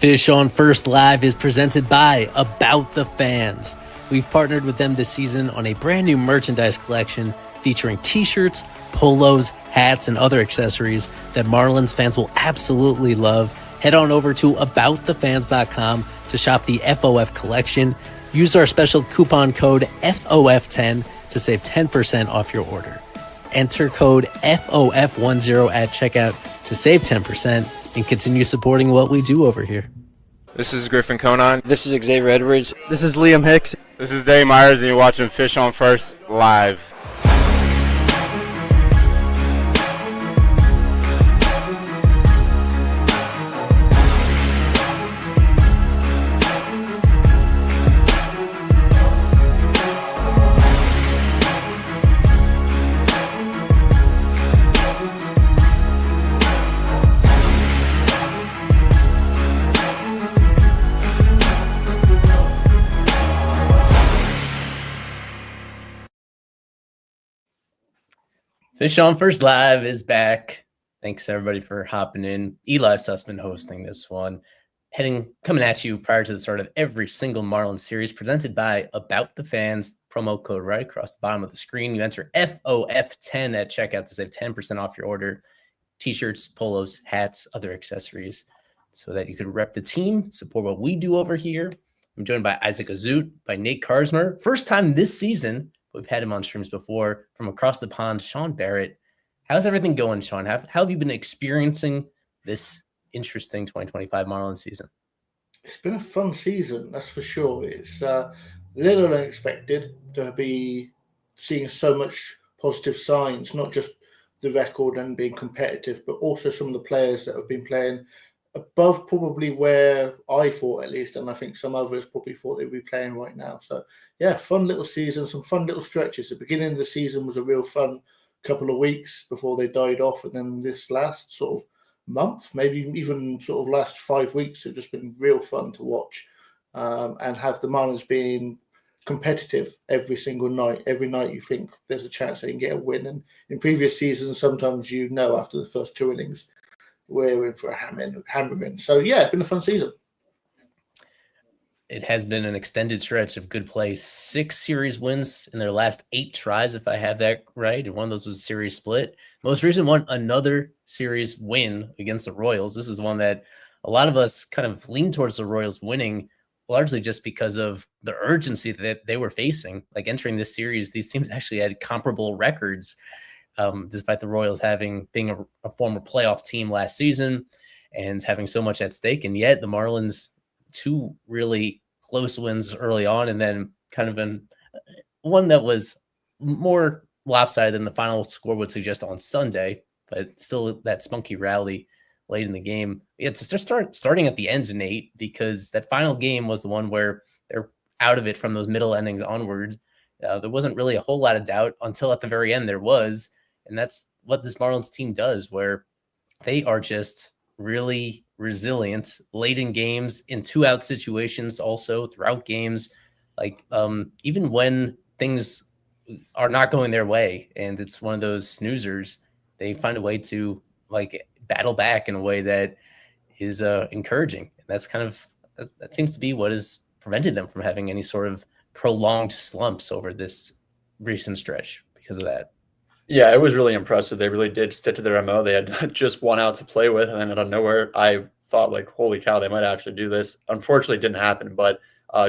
Fish on First Live is presented by About the Fans. We've partnered with them this season on a brand new merchandise collection featuring t-shirts, polos, hats, and other accessories that Marlins fans will absolutely love. Head on over to aboutthefans.com to shop the FOF collection. Use our special coupon code FOF10 to save 10% off your order. Enter code FOF10 at checkout to save 10% and continue supporting what we do over here. This is Griffin Conan. This is Xavier Edwards. This is Liam Hicks. This is Dave Myers, and you're watching Fish on First Live. Fish on First Live is back. Thanks everybody for hopping in. Eli Sussman hosting this one. Coming at you prior to the start of every single Marlins series, presented by About the Fans. Promo code right across the bottom of the screen. You enter FOF10 at checkout to save 10% off your order. T-shirts, polos, hats, other accessories, so that you could rep the team, support what we do over here. I'm joined by Isaac Azut, by Nate Karsmer. First time this season. We've had him on streams before. From across the pond, Sean Barrett. How's everything going, Sean? How have you been experiencing this interesting 2025 Marlins season? It's been a fun season, that's for sure. It's a little unexpected to be seeing so much positive signs, not just the record and being competitive, but also some of the players that have been playing above probably where I thought, at least, and I think some others probably thought they'd be playing right now. So, yeah, fun little season, some fun little stretches. The beginning of the season was a real fun couple of weeks before they died off, and then this last sort of month, maybe even sort of last 5 weeks, have just been real fun to watch and have the Marlins being competitive every single night. Every night you think there's a chance they can get a win. And in previous seasons, sometimes after the first two innings, we're in for a hammering. So, yeah, it's been a fun season. It has been an extended stretch of good play. 6 series wins in their last 8 tries, if I have that right. And one of those was a series split. Most recent one, another series win against the Royals. This is one that a lot of us kind of lean towards the Royals winning, largely just because of the urgency that they were facing. Like entering this series, these teams actually had comparable records. Despite the Royals being a former playoff team last season and having so much at stake. And yet the Marlins, 2 really close wins early on, and then kind of one that was more lopsided than the final score would suggest on Sunday, but still that spunky rally late in the game. It's just starting at the end, Nate, because that final game was the one where they're out of it from those middle innings onward. There wasn't really a whole lot of doubt until at the very end there was. And that's what this Marlins team does, where they are just really resilient late in games, in 2-out situations, also throughout games. Like even when things are not going their way and it's one of those snoozers, they find a way to like battle back in a way that is encouraging. And that's that seems to be what has prevented them from having any sort of prolonged slumps over this recent stretch because of that. Yeah, it was really impressive. They really did stick to their MO. They had just 1 out to play with, and then out of nowhere, I thought, like, holy cow, they might actually do this. Unfortunately, it didn't happen, but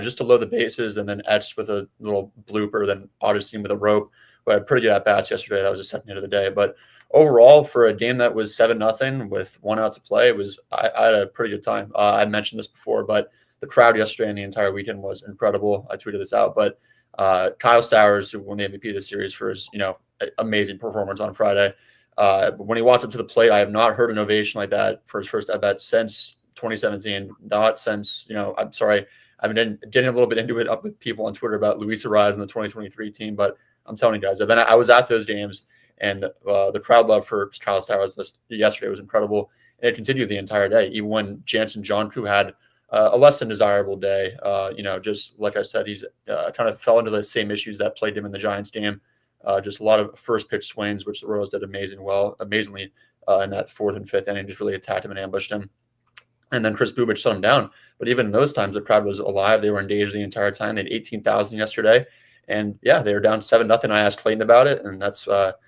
just to load the bases and then etched with a little blooper, then obviously with a rope. But I had pretty good at-bats yesterday. That was the second hit of the day. But overall, for a game that was 7-0 with 1 out to play, I had a pretty good time. I mentioned this before, but the crowd yesterday and the entire weekend was incredible. I tweeted this out, but Kyle Stowers, who won the MVP of the series for his, amazing performance on Friday. When he walked up to the plate, I have not heard an ovation like that for his first at-bat since 2017. Not since, I'm sorry, I've been getting a little bit into it up with people on Twitter about Luis Arraez and the 2023 team, but I'm telling you guys, I was at those games, and the crowd love for Kyle Stowers yesterday was incredible, and it continued the entire day, even when Jansen Johnku had a less than desirable day. Just like I said, he's kind of fell into the same issues that plagued him in the Giants game. Just a lot of first pitch swings, which the Royals did amazingly in that 4th and 5th inning, just really attacked him and ambushed him. and then Chris Bubich shut them down. But even in those times, the crowd was alive. They were engaged the entire time. They had 18,000 yesterday. And yeah, they were down 7-0. I asked Clayton about it, and that's what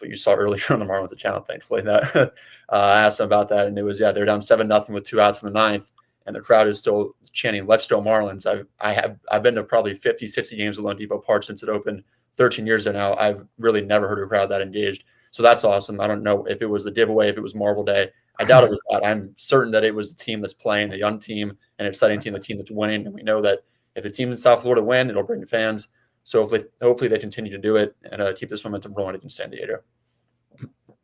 you saw earlier on the Marlins channel, thankfully. That I asked him about that, and it was, they were down 7-0 with 2 outs in the ninth, and the crowd is still chanting, "Let's go Marlins." I've been to probably 50, 60 games at Lone Depot Park since it opened 13 years ago now. I've really never heard a crowd that engaged. So that's awesome. I don't know if it was the giveaway, if it was Marble Day. I doubt it was that. I'm certain that it was the team that's playing, the young team, an exciting team, the team that's winning. And we know that if the team in South Florida win, it'll bring the fans. So hopefully they continue to do it and keep this momentum rolling against San Diego.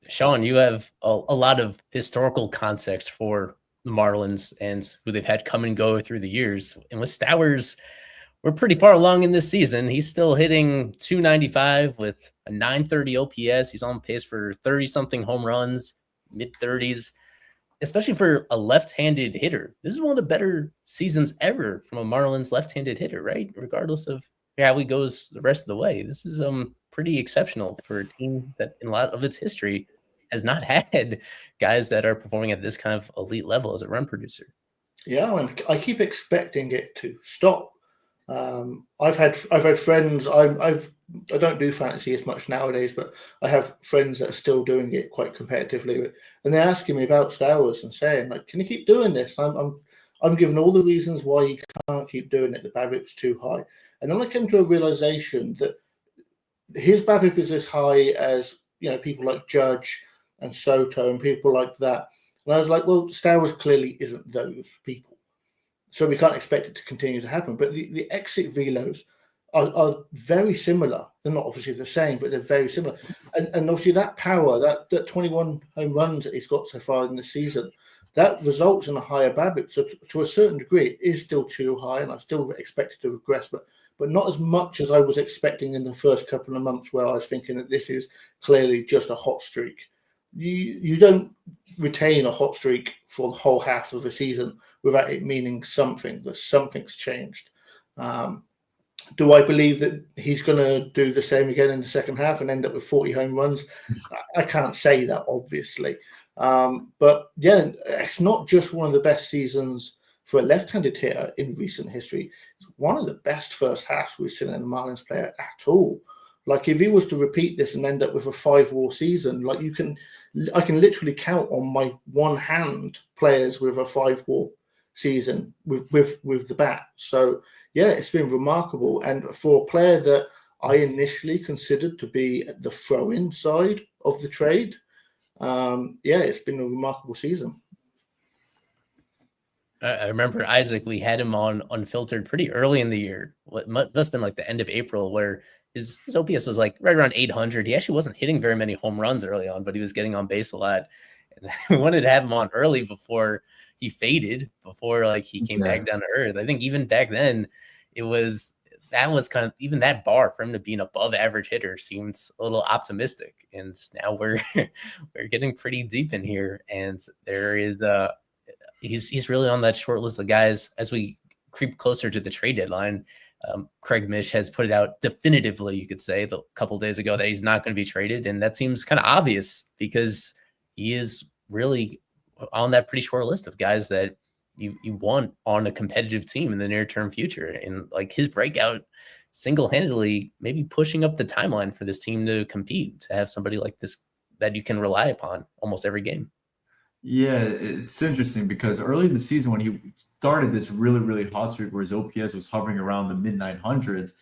Sean, you have a lot of historical context for the Marlins and who they've had come and go through the years. And with Stowers, we're pretty far along in this season. He's still hitting 295 with a 930 OPS. He's on pace for 30-something home runs, mid-30s, especially for a left-handed hitter. This is one of the better seasons ever from a Marlins left-handed hitter, right? Regardless of how he goes the rest of the way. This is pretty exceptional for a team that in a lot of its history has not had guys that are performing at this kind of elite level as a run producer. Yeah, and I keep expecting it to stop. I've had friends. I don't do fantasy as much nowadays, but I have friends that are still doing it quite competitively, and they're asking me about Stowers and saying, like, "Can you keep doing this?" I'm giving all the reasons why you can't keep doing it. The BABIP's too high, and then I came to a realization that his BABIP is as high as people like Judge and Soto and people like that, and I was like, well, Stowers clearly isn't those people. So we can't expect it to continue to happen. But the exit velos are very similar. They're not obviously the same, but they're very similar. And obviously that power, that 21 home runs that he's got so far in the season, that results in a higher BABIP. So to a certain degree, it is still too high, and I still expect it to regress, but not as much as I was expecting in the first couple of months, where I was thinking that this is clearly just a hot streak. You don't retain a hot streak for the whole half of a season without it meaning something, that something's changed. Do I believe that he's going to do the same again in the second half and end up with 40 home runs? I can't say that, obviously. But yeah, it's not just one of the best seasons for a left-handed hitter in recent history. It's one of the best first halves we've seen in a Marlins player at all. Like, if he was to repeat this and end up with a 5-WAR season, like I can literally count on my one hand players with a 5-WAR season with the bat. So yeah, it's been remarkable. And for a player that I initially considered to be at the throw-in side of the trade, it's been a remarkable season. I remember, Isaac, we had him on Unfiltered pretty early in the year. What must have been like the end of April, where his OPS was like right around 800. He actually wasn't hitting very many home runs early on, but he was getting on base a lot. And we wanted to have him on early before he faded, before like he came back down to earth. I think even back then, that was kind of, even that bar for him to be an above average hitter seems a little optimistic. And now we're getting pretty deep in here, and there is he's really on that short list of guys as we creep closer to the trade deadline. Craig Mish has put it out definitively, you could say, a couple days ago, that he's not going to be traded. And that seems kind of obvious because he is really on that pretty short list of guys that you want on a competitive team in the near-term future. And like his breakout single-handedly maybe pushing up the timeline for this team to compete, to have somebody like this that you can rely upon almost every game. Yeah, it's interesting because early in the season, when he started this really, really hot streak where his OPS was hovering around the mid-900s,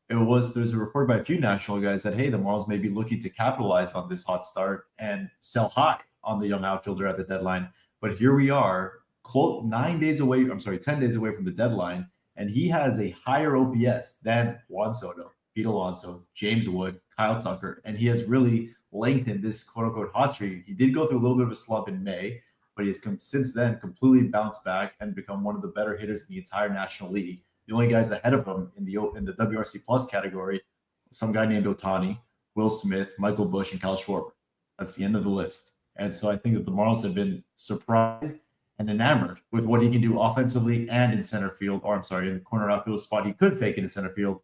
there's a report by a few national guys that, hey, the Marlins may be looking to capitalize on this hot start and sell high on the young outfielder at the deadline. But here we are, 10 days away from the deadline, and he has a higher OPS than Juan Soto, Pete Alonso, James Wood, Kyle Tucker, and he has really lengthened this quote-unquote hot streak. He did go through a little bit of a slump in May, but he has since then completely bounced back and become one of the better hitters in the entire National League. The only guys ahead of him in the WRC Plus category, some guy named Ohtani, Will Smith, Michael Busch, and Kyle Schwarber. That's the end of the list. And so I think that the Marlins have been surprised and enamored with what he can do offensively and in center field, in the corner outfield spot. He could fake it in center field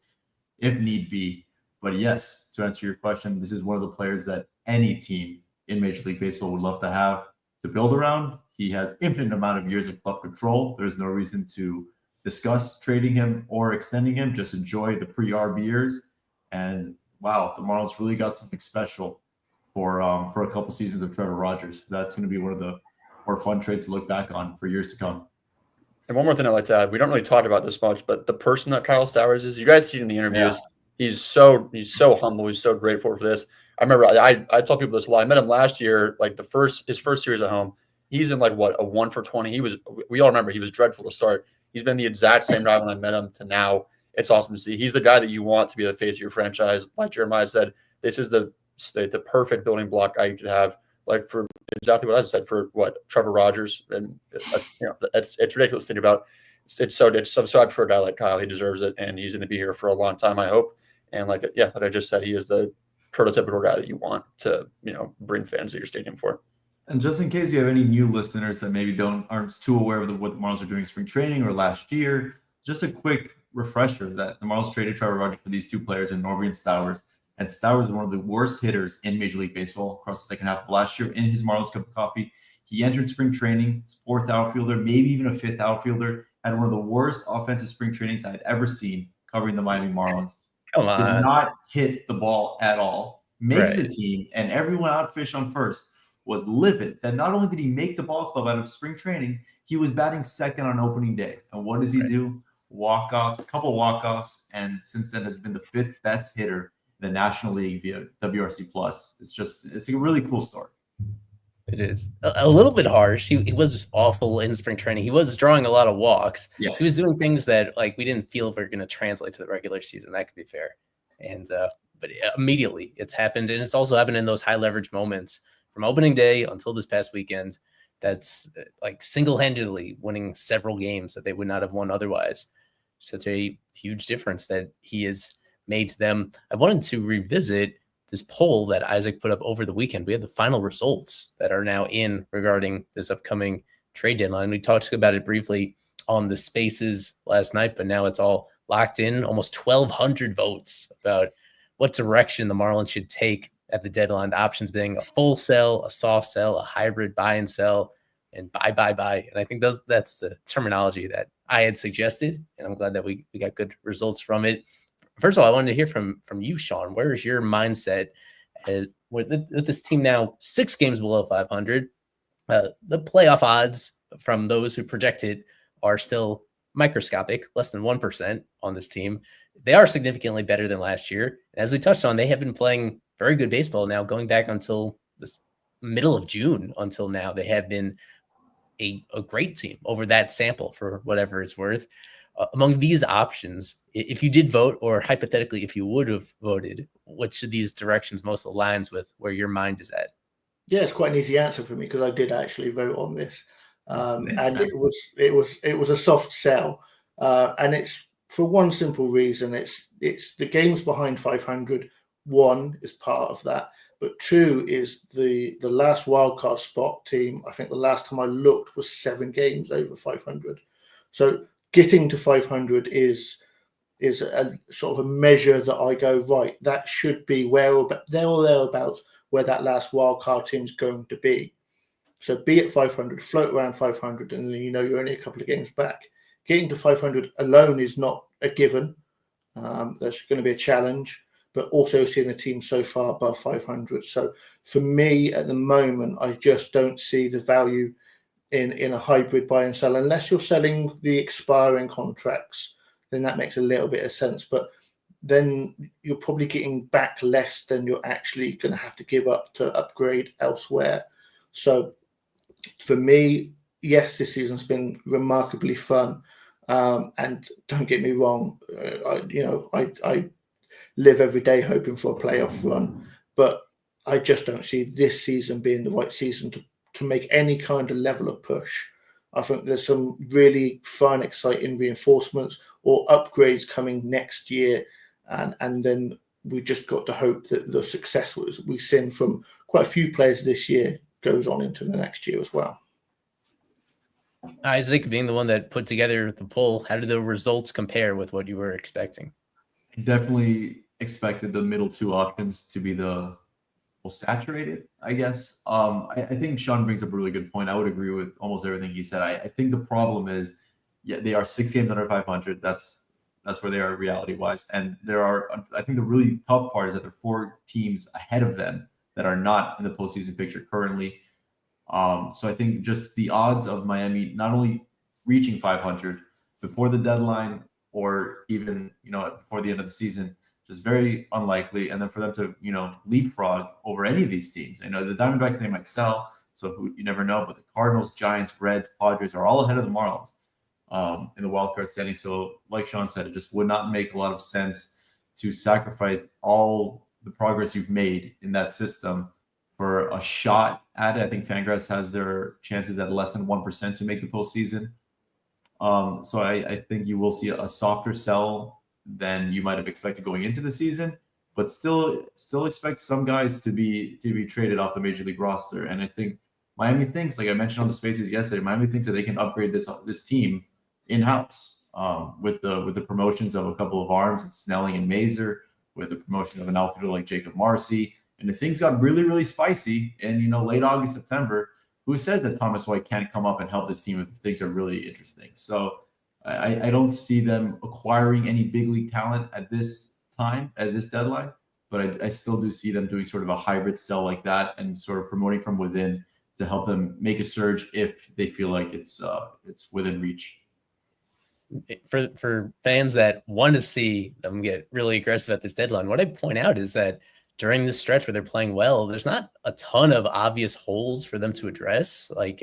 if need be. But yes, to answer your question, this is one of the players that any team in Major League Baseball would love to have to build around. He has infinite amount of years of club control. There's no reason to discuss trading him or extending him. Just enjoy the pre-arb years. And wow, the Marlins really got something special for a couple seasons of Trevor Rogers. That's going to be one of the more fun trades to look back on for years to come. And one more thing I'd like to add, we don't really talk about this much, but the person that Kyle Stowers is, you guys see in the interviews, he's so humble, he's so grateful for this. I remember I tell people this a lot. I met him last year, like his first series at home. He's in like what, a 1 for 20. We all remember he was dreadful to start. He's been the exact same guy when I met him to now. It's awesome to see. He's the guy that you want to be the face of your franchise. Like Jeremiah said, this is the perfect building block guy you could have. Like for exactly what I said for what Trevor Rogers, and it's ridiculous to think about. It's so I prefer a guy like Kyle. He deserves it, and he's going to be here for a long time, I hope. And like I just said, he is the prototypical guy that you want to bring fans to your stadium for. And just in case you have any new listeners that maybe aren't too aware of what the Marlins are doing in spring training or last year, just a quick refresher that the Marlins traded Trevor Rogers for these two players in Norby and Stowers. And Stowers is one of the worst hitters in Major League Baseball across the second half of last year in his Marlins Cup of Coffee. He entered spring training, fourth outfielder, maybe even a fifth outfielder, had one of the worst offensive spring trainings I had ever seen covering the Miami Marlins. Come on. Did not hit the ball at all. Makes the team, and everyone out fish on first was livid that not only did he make the ball club out of spring training, he was batting second on opening day. And what does he do? Walk-offs, a couple walk-offs, and since then has been the fifth best hitter in the National League via WRC+. It's a really cool story. It is a little bit harsh. He was awful in spring training. He was drawing a lot of walks. Yeah. He was doing things that we didn't feel were going to translate to the regular season. That could be fair. And but immediately it's happened, and it's also happened in those high leverage moments from opening day until this past weekend. That's single-handedly winning several games that they would not have won otherwise. Such a huge difference that he has made to them. I wanted to revisit this poll that Isaac put up over the weekend. We have the final results that are now in regarding this upcoming trade deadline. We talked about it briefly on the spaces last night, but now it's all locked in. Almost 1,200 votes about what direction the Marlins should take at the deadline. The options being a full sell, a soft sell, a hybrid buy and sell, and buy. And I think that's the terminology that I had suggested, and I'm glad that we got good results from it. First of all, I wanted to hear from you, Sean. Where is your mindset with this team now 6 games below 500? The playoff odds from those who project it are still microscopic, less than 1% on this team. They are significantly better than last year. As we touched on, they have been playing very good baseball now, going back until this middle of June until now. They have been a great team over that sample for whatever it's worth. Among these options, if you did vote, or hypothetically, if you would have voted, which of these directions most aligns with where your mind is at? Yeah, it's quite an easy answer for me because I did actually vote on this, and it was a soft sell, and it's for one simple reason: it's the games behind 500. One is part of that, but two is the last wildcard spot team. I think the last time I looked was 7 games over 500. So getting to 500 is a sort of a measure that I go, right, that should be there or thereabouts where that last wildcard team is going to be. So be at 500, float around 500, and then you're only a couple of games back. Getting to 500 alone is not a given. That's going to be a challenge, but also seeing the team so far above 500. So for me at the moment, I just don't see the value in a hybrid buy and sell, unless you're selling the expiring contracts. Then that makes a little bit of sense, but then you're probably getting back less than you're actually going to have to give up to upgrade elsewhere. So for me, yes, this season's been remarkably fun, and don't get me wrong, I live every day hoping for a playoff run, but I just don't see this season being the right season to make any kind of level of push. I think there's some really fun, exciting reinforcements or upgrades coming next year, and then we just got to hope that the success we've seen from quite a few players this year goes on into the next year as well. Isaac, being the one that put together the poll, how did the results compare with what you were expecting? Definitely expected the middle two options to be the saturated, I guess. I think Sean brings up a really good point. I would agree with almost everything he said. I think the problem is, yeah, they are 6 games under 500. That's where they are reality wise. And I think the really tough part is that there are 4 teams ahead of them that are not in the postseason picture currently. So I think just the odds of Miami not only reaching 500 before the deadline or even, before the end of the season, just very unlikely. And then for them to, leapfrog over any of these teams, the Diamondbacks, they might sell, so you never know. But the Cardinals, Giants, Reds, Padres are all ahead of the Marlins in the wild card standing. So like Sean said, it just would not make a lot of sense to sacrifice all the progress you've made in that system for a shot at it. I think Fangraphs has their chances at less than 1% to make the postseason. So I think you will see a softer sell than you might have expected going into the season, but still expect some guys to be traded off the major league roster. And I think Miami thinks, like I mentioned on the Spaces yesterday, Miami thinks that they can upgrade this team in-house with the promotions of a couple of arms and Snelling and Mazer, with the promotion of an outfielder like Jacob Marcy. And if things got really, really spicy in late August, September, who says that Thomas White can't come up and help this team if things are really interesting? So I don't see them acquiring any big league talent at this time, at this deadline, but I still do see them doing sort of a hybrid sell like that and sort of promoting from within to help them make a surge if they feel like it's within reach. For fans that want to see them get really aggressive at this deadline, what I point out is that during this stretch where they're playing well, there's not a ton of obvious holes for them to address. Like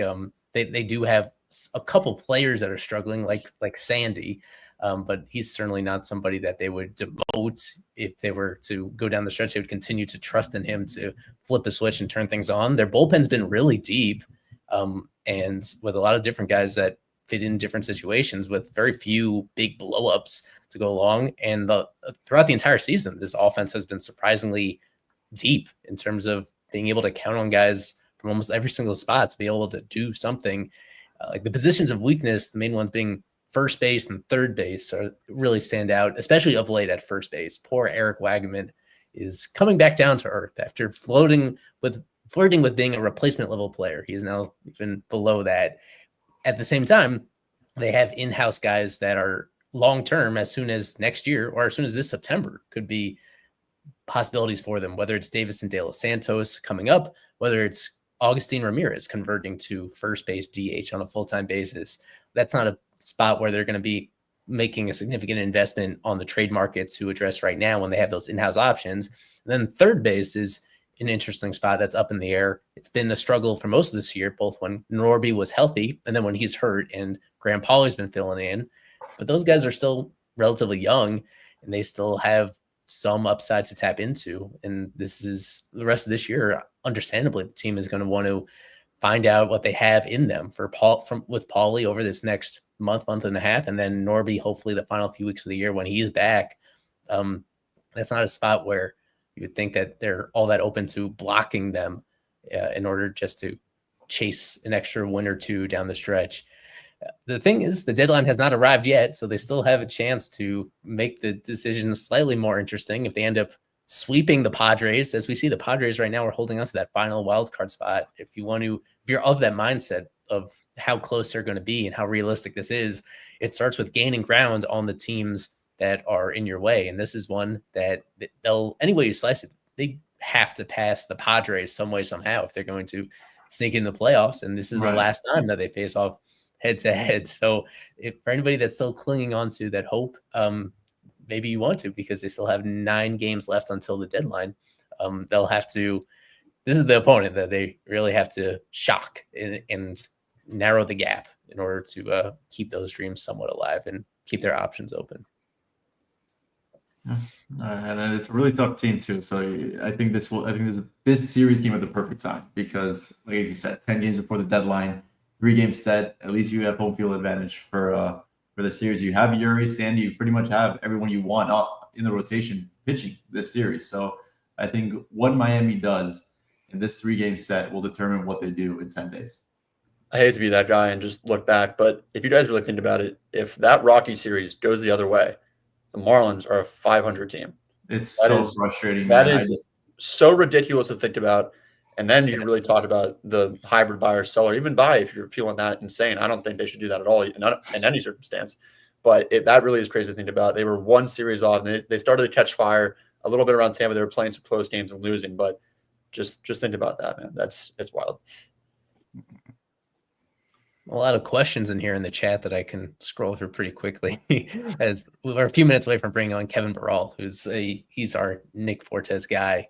they do have a couple players that are struggling, like Sandy, but he's certainly not somebody that they would demote if they were to go down the stretch. They would continue to trust in him to flip a switch and turn things on. Their bullpen's been really deep, and with a lot of different guys that fit in different situations with very few big blowups to go along. And throughout the entire season, this offense has been surprisingly deep in terms of being able to count on guys from almost every single spot to be able to do something. Like the positions of weakness, the main ones being first base and third base, really stand out, especially of late at first base. Poor Eric Wagaman is coming back down to earth after flirting with being a replacement level player. He is now even below that. At the same time, they have in-house guys that are long-term as soon as next year or as soon as this September could be possibilities for them, whether it's Davis and De Los Santos coming up, whether it's Augustin Ramirez converting to first base DH on a full-time basis. That's not a spot where they're going to be making a significant investment on the trade market to address right now when they have those in-house options. And then third base is an interesting spot that's up in the air. It's been a struggle for most of this year, both when Norby was healthy and then when he's hurt, and Graham Pauly's been filling in. But those guys are still relatively young, and they still have some upside to tap into. And this is the rest of this year. Understandably, the team is going to want to find out what they have in them with Pauly over this next month and a half, and then Norby hopefully the final few weeks of the year when he's back. That's not a spot where you would think that they're all that open to blocking them in order just to chase an extra win or two down the stretch. The thing is, the deadline has not arrived yet, so they still have a chance to make the decision slightly more interesting if they end up sweeping the Padres. As we see, the Padres right now are holding on to that final wild card spot. If you're of that mindset of how close they're going to be and how realistic this is, it starts with gaining ground on the teams that are in your way. And this is one that they'll, any way you slice it, they have to pass the Padres some way, somehow, if they're going to sneak in the playoffs. And this is the last time that they face off head to head. So for anybody that's still clinging on to that hope, maybe you want to, because they still have 9 games left until the deadline. They'll have to, this is the opponent that they really have to shock and narrow the gap in order to keep those dreams somewhat alive and keep their options open. Yeah. And it's a really tough team too. So I think this series came at the perfect time because, like you said, 10 games before the deadline, 3 games set. At least you have home field advantage for the series. You have Yuri, Sandy. You pretty much have everyone you want up in the rotation pitching this series. So I think what Miami does in this 3-game set will determine what they do in 10 days. I hate to be that guy and just look back, but if you guys really think about it, if that Rocky series goes the other way, the Marlins are a 500 team. It's so frustrating. That man. is so ridiculous to think about. And then you really talk about the hybrid buyer seller, even buy if you're feeling that insane. I don't think they should do that at all in any circumstance. But that really is crazy to think about. They were one series off, and they started to catch fire a little bit around Tampa. They were playing some close games and losing, but just think about that, man. It's wild. A lot of questions in here in the chat that I can scroll through pretty quickly as we're a few minutes away from bringing on Kevin Barral, he's our Nick Fortes guy.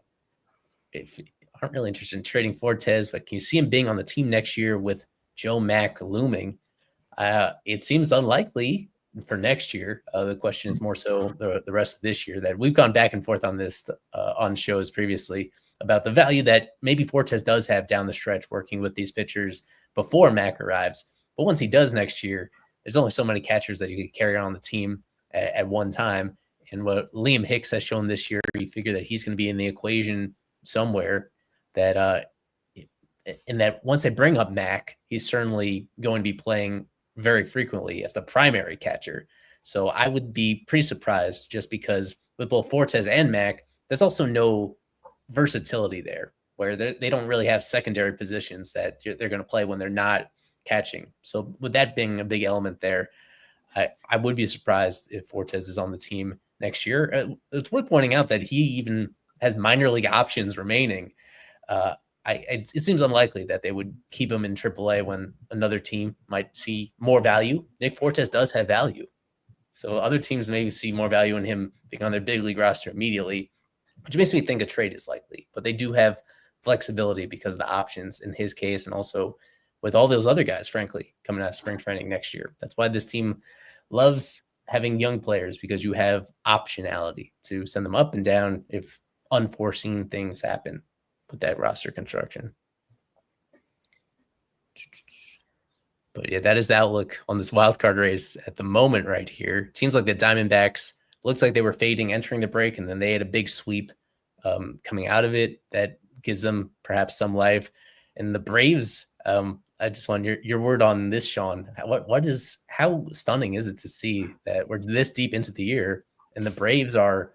If you aren't really interested in trading Fortes, but can you see him being on the team next year with Joe Mack looming? It seems unlikely for next year. The question is more so the rest of this year, that we've gone back and forth on this on shows previously about the value that maybe Fortes does have down the stretch working with these pitchers before Mac arrives. But once he does next year, there's only so many catchers that you could carry on the team at one time. And what Liam Hicks has shown this year, you figure that he's going to be in the equation somewhere, that and that once they bring up Mac, he's certainly going to be playing very frequently as the primary catcher. So I would be pretty surprised, just because with both Fortes and Mac, there's also no versatility there, where they don't really have secondary positions that they're going to play when they're not catching. So with that being a big element there, I would be surprised if Fortes is on the team next year. It's worth pointing out that he even has minor league options remaining. It seems unlikely that they would keep him in AAA when another team might see more value. Nick Fortes does have value, so other teams maybe see more value in him being on their big league roster immediately, which makes me think a trade is likely. But they do have flexibility because of the options in his case, and also with all those other guys, frankly, coming out of spring training next year. That's why this team loves having young players, because you have optionality to send them up and down if unforeseen things happen with that roster construction. But yeah, that is the outlook on this wild card race at the moment right here. Seems like the Diamondbacks looks like they were fading entering the break, and then they had a big sweep coming out of it that gives them perhaps some life. And the Braves, I just want your word on this, Sean. How stunning is it to see that we're this deep into the year and the Braves are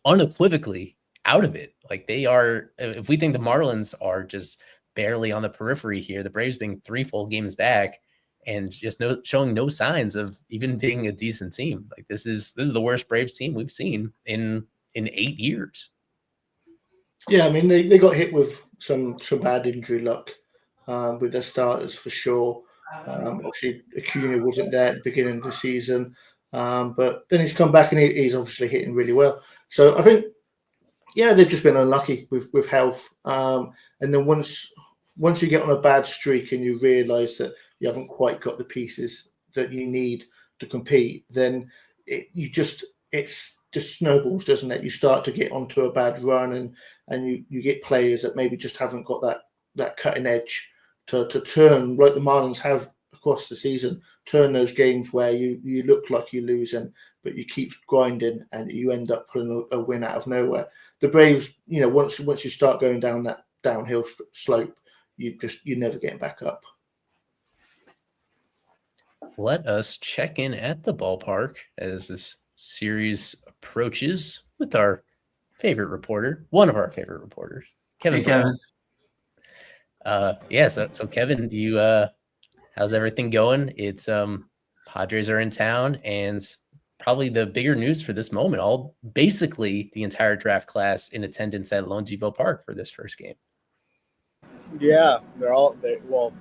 unequivocally out of it? Like, they are, if we think the Marlins are just barely on the periphery here, the Braves being 3 full games back and just showing no signs of even being a decent team. Like, this is the worst Braves team we've seen in 8 years. Yeah, I mean, they got hit with some bad injury luck with their starters for sure. Obviously, Acuna wasn't there at the beginning of the season, but then he's come back and he's obviously hitting really well. So I think, yeah, they've just been unlucky with health. And then once you get on a bad streak and you realise that you haven't quite got the pieces that you need to compete, then it just snowballs, doesn't it? You start to get onto a bad run, and you get players that maybe just haven't got that cutting edge to turn, like the Marlins have across the season, turn those games where you look like you're losing, but you keep grinding and you end up pulling a win out of nowhere. The Braves, once you start going down that downhill slope, you're never getting back up. Let us check in at the ballpark as this series approaches with our favorite reporter, one of our favorite reporters, Kevin. Hey, Kevin. So Kevin, you how's everything going? It's Padres are in town, and probably the bigger news for this moment, basically the entire draft class in attendance at Lone Depot Park for this first game. Yeah, well,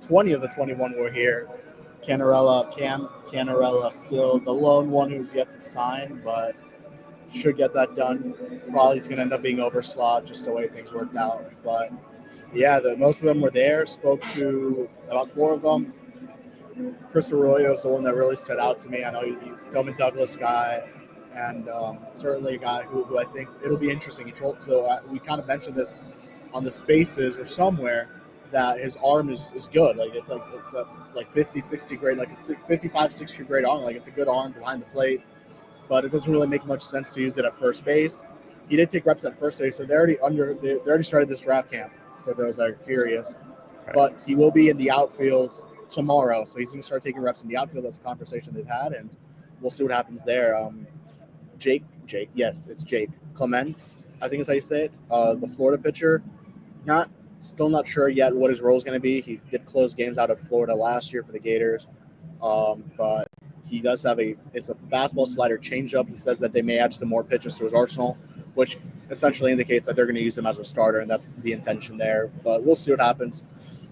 20 of the 21 were here. Cam Canarella still the lone one who's yet to sign, but should get that done. Probably is going to end up being overslot, just the way things worked out. But yeah, most of them were there. Spoke to about 4 of them. Chris Arroyo is the one that really stood out to me. I know he's a Selman Douglas guy, and certainly a guy who I think it'll be interesting. We kind of mentioned this on the Spaces or somewhere, that his arm is good. Like it's a 50, 60 grade, like a 55, 60 grade arm. Like, it's a good arm behind the plate, but it doesn't really make much sense to use it at first base. He did take reps at first base, so they already started this draft camp, for those that are curious. Right. But he will be in the outfield tomorrow, so he's going to start taking reps in the outfield. That's a conversation they've had, and we'll see what happens there. Jake, yes, it's Jake Clement. I think is how you say it. The Florida pitcher, still not sure yet what his role is going to be. He did close games out of Florida last year for the Gators, but he does have it's a fastball, slider, changeup. He says that they may add some more pitches to his arsenal, which essentially indicates that they're going to use him as a starter, and that's the intention there. But we'll see what happens.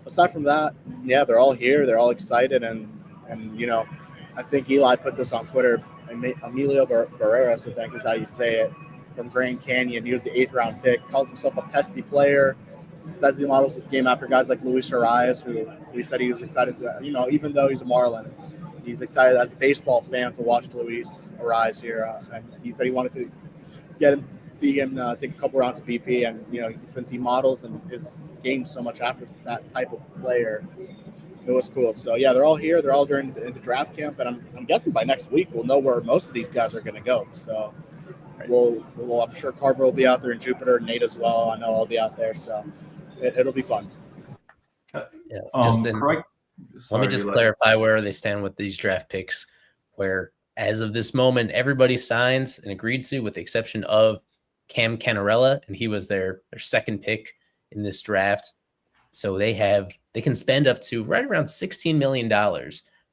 Aside from that, yeah, they're all here. They're all excited, and I think Eli put this on Twitter. Emilio Barreras, I think is how you say it, from Grand Canyon. He was the 8th round pick. Calls himself a pesty player. Says he models this game after guys like Luis Arraez, who he said he was excited to, even though he's a Marlin, he's excited as a baseball fan to watch Luis Arraez here. And he said he wanted to see him take a couple rounds of BP. And, since he models and his game so much after that type of player, it was cool. So, yeah, they're all here. They're all during the draft camp. And I'm guessing by next week we'll know where most of these guys are going to go. So, I'm sure Carver will be out there in Jupiter, Nate as well. I know I'll be out there. So, it'll be fun. Yeah, correct. Let me just clarify where they stand with these draft picks, where as of this moment, everybody signs and agreed to, with the exception of Cam Cannarella, and he was their second pick in this draft. So they can spend up to right around $16 million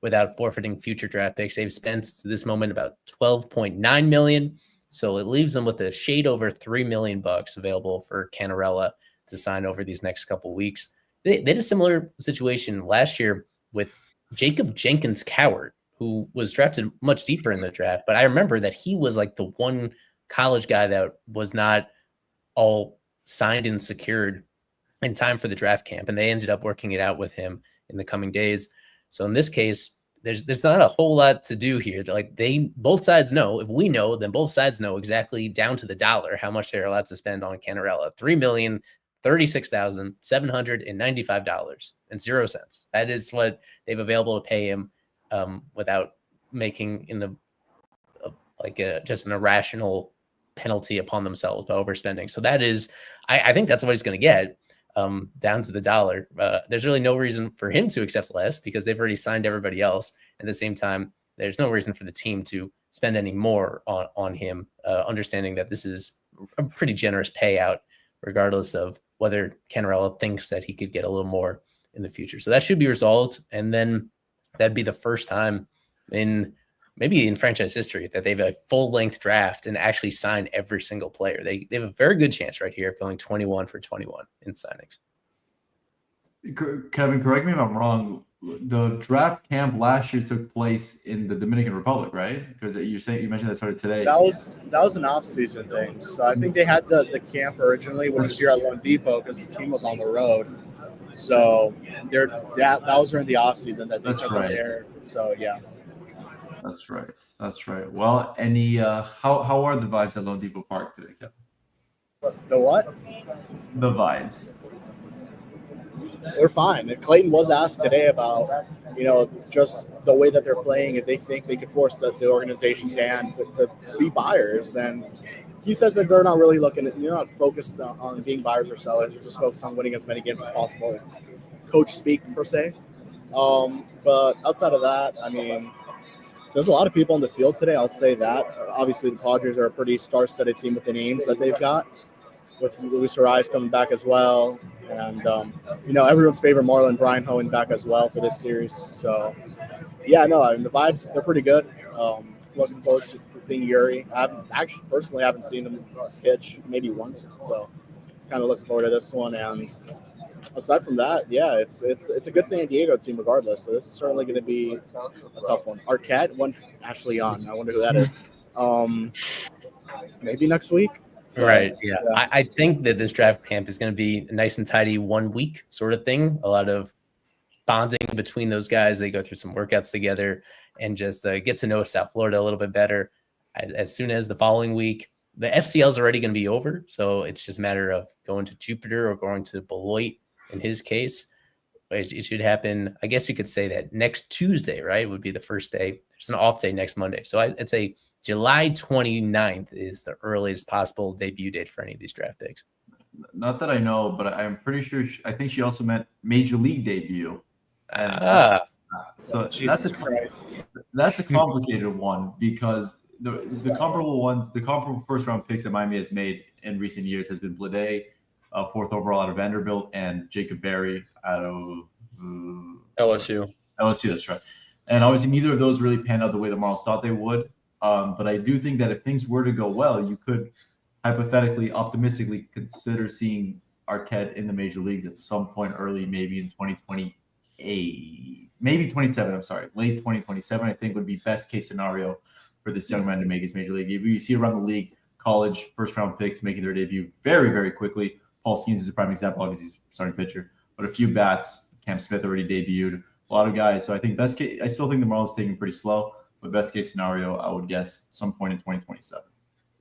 without forfeiting future draft picks. They've spent to this moment about $12.9 million. So it leaves them with a shade over $3 million available for Cannarella to sign over these next couple weeks. They had a similar situation last year with Jacob Jenkins Coward, who was drafted much deeper in the draft. But I remember that he was like the one college guy that was not all signed and secured in time for the draft camp. And they ended up working it out with him in the coming days. So in this case, there's not a whole lot to do here. Like both sides know. If we know, then both sides know exactly down to the dollar how much they're allowed to spend on Cannarella. $3,036,795.00. That is what they've available to pay him without making just an irrational penalty upon themselves by overspending. So that is, I think that's what he's going to get down to the dollar. There's really no reason for him to accept less because they've already signed everybody else. At the same time, there's no reason for the team to spend any more on him, understanding that this is a pretty generous payout, regardless of whether Cannarella thinks that he could get a little more in the future. So that should be resolved. And then that'd be the first time maybe in franchise history that they've a full-length draft and actually sign every single player. They have a very good chance right here of going 21 for 21 in signings. Kevin, correct me if I'm wrong. The draft camp last year took place in the Dominican Republic, right? Because you mentioned that started today. That was an off-season thing. So I think they had the camp originally, which was here at Lone Depot, because the team was on the road. So that was during the off-season that they took them there. So yeah. That's right. Well, how are the vibes at Lone Depot Park today, Kevin? The what? The vibes. They're fine. And Clayton was asked today about, just the way that they're playing, if they think they could force the organization's hand to be buyers. And he says that they're not really you're not focused on being buyers or sellers. You're just focused on winning as many games as possible. Coach speak, per se. But outside of that, I mean, there's a lot of people on the field today. I'll say that. Obviously, the Padres are a pretty star-studded team with the names that they've got, with Luis Arraez coming back as well. And, everyone's favorite Marlin, Brian Hohen, back as well for this series. So, yeah, no, I mean, the vibes, they're pretty good. Looking forward to seeing Yuri. I haven't seen him pitch maybe once. So, kind of looking forward to this one. And aside from that, yeah, it's a good San Diego team regardless. So, this is certainly going to be a tough one. Arquette won Ashley on. I wonder who that is. Maybe next week. So, right. Yeah. I think that this draft camp is going to be a nice and tidy 1 week sort of thing. A lot of bonding between those guys. They go through some workouts together and just get to know South Florida a little bit better. As soon as the following week, the FCL is already going to be over. So it's just a matter of going to Jupiter or going to Beloit in his case. It should happen. I guess you could say that next Tuesday, right, would be the first day. There's an off day next Monday. So I'd say July 29th is the earliest possible debut date for any of these draft picks. Not that I know, but I'm pretty sure. I think she also meant Major League debut. And, so Jesus Christ. That's a complicated one because the comparable ones, the comparable first round picks that Miami has made in recent years has been Blade, fourth overall out of Vanderbilt, and Jacob Berry out of LSU. LSU, that's right. And obviously, neither of those really panned out the way the Marlins thought they would. But I do think that if things were to go well, you could hypothetically, optimistically consider seeing Arquette in the major leagues at some point early, maybe in 2028, maybe 27. I'm sorry, late 2027. I think would be best case scenario for this young man to make his major league debut. You see around the league, college first round picks making their debut very, very quickly. Paul Skeens is a prime example. Obviously, he's a starting pitcher, but a few bats. Cam Smith already debuted. A lot of guys. So I think best case, I still think the Marlins taking pretty slow, but best case scenario, I would guess some point in 2027.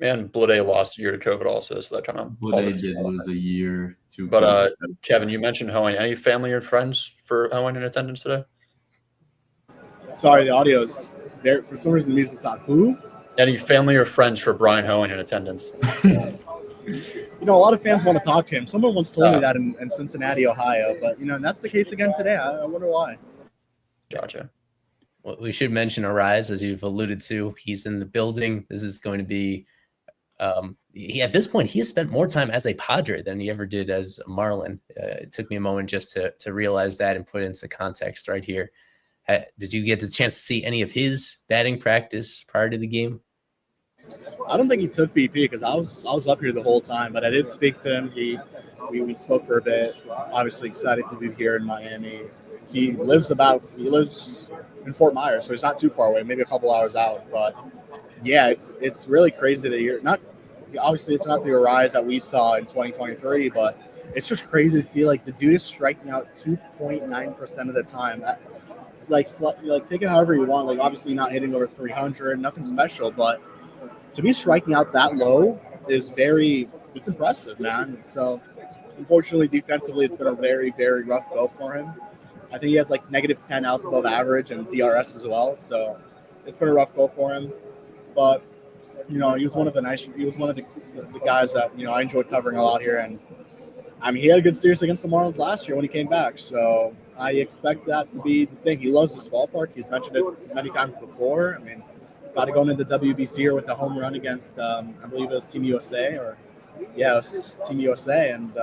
And Blade lost a year to COVID also, so that kind of. Blade did lose a year to. But Kevin, you mentioned Hoeing. Any family or friends for Hoeing in attendance today? Sorry, the audio's there. For some reason, the music's not. Who? Any family or friends for Brian Hoeing in attendance? A lot of fans want to talk to him. Someone once told me that in Cincinnati, Ohio. But, and that's the case again today. I wonder why. Gotcha. Well, we should mention Arraez, as you've alluded to. He's in the building. This is going to be at this point, he has spent more time as a Padre than he ever did as a Marlin. It took me a moment just to realize that and put it into context right here. Did you get the chance to see any of his batting practice prior to the game? I don't think he took BP because I was up here the whole time, but I did speak to him. We spoke for a bit. Obviously excited to be here in Miami. He lives in Fort Myers, so he's not too far away, maybe a couple hours out. But yeah, it's really crazy that you're not. Obviously, it's not the Arraez that we saw in 2023, but it's just crazy to see like the dude is striking out 2.9% of the time. Like take it however you want. Like obviously not hitting over 300, nothing special, but to be striking out that low is it's impressive, man. So unfortunately, defensively, it's been a very, very rough go for him. I think he has like negative 10 outs above average and DRS as well. So it's been a rough go for him. But, he was one of the guys that, I enjoyed covering a lot here. And I mean, he had a good series against the Marlins last year when he came back. So I expect that to be the same. He loves this ballpark. He's mentioned it many times before. I mean, got to go into the WBC here with a home run against, I believe it was Team USA it was Team USA. And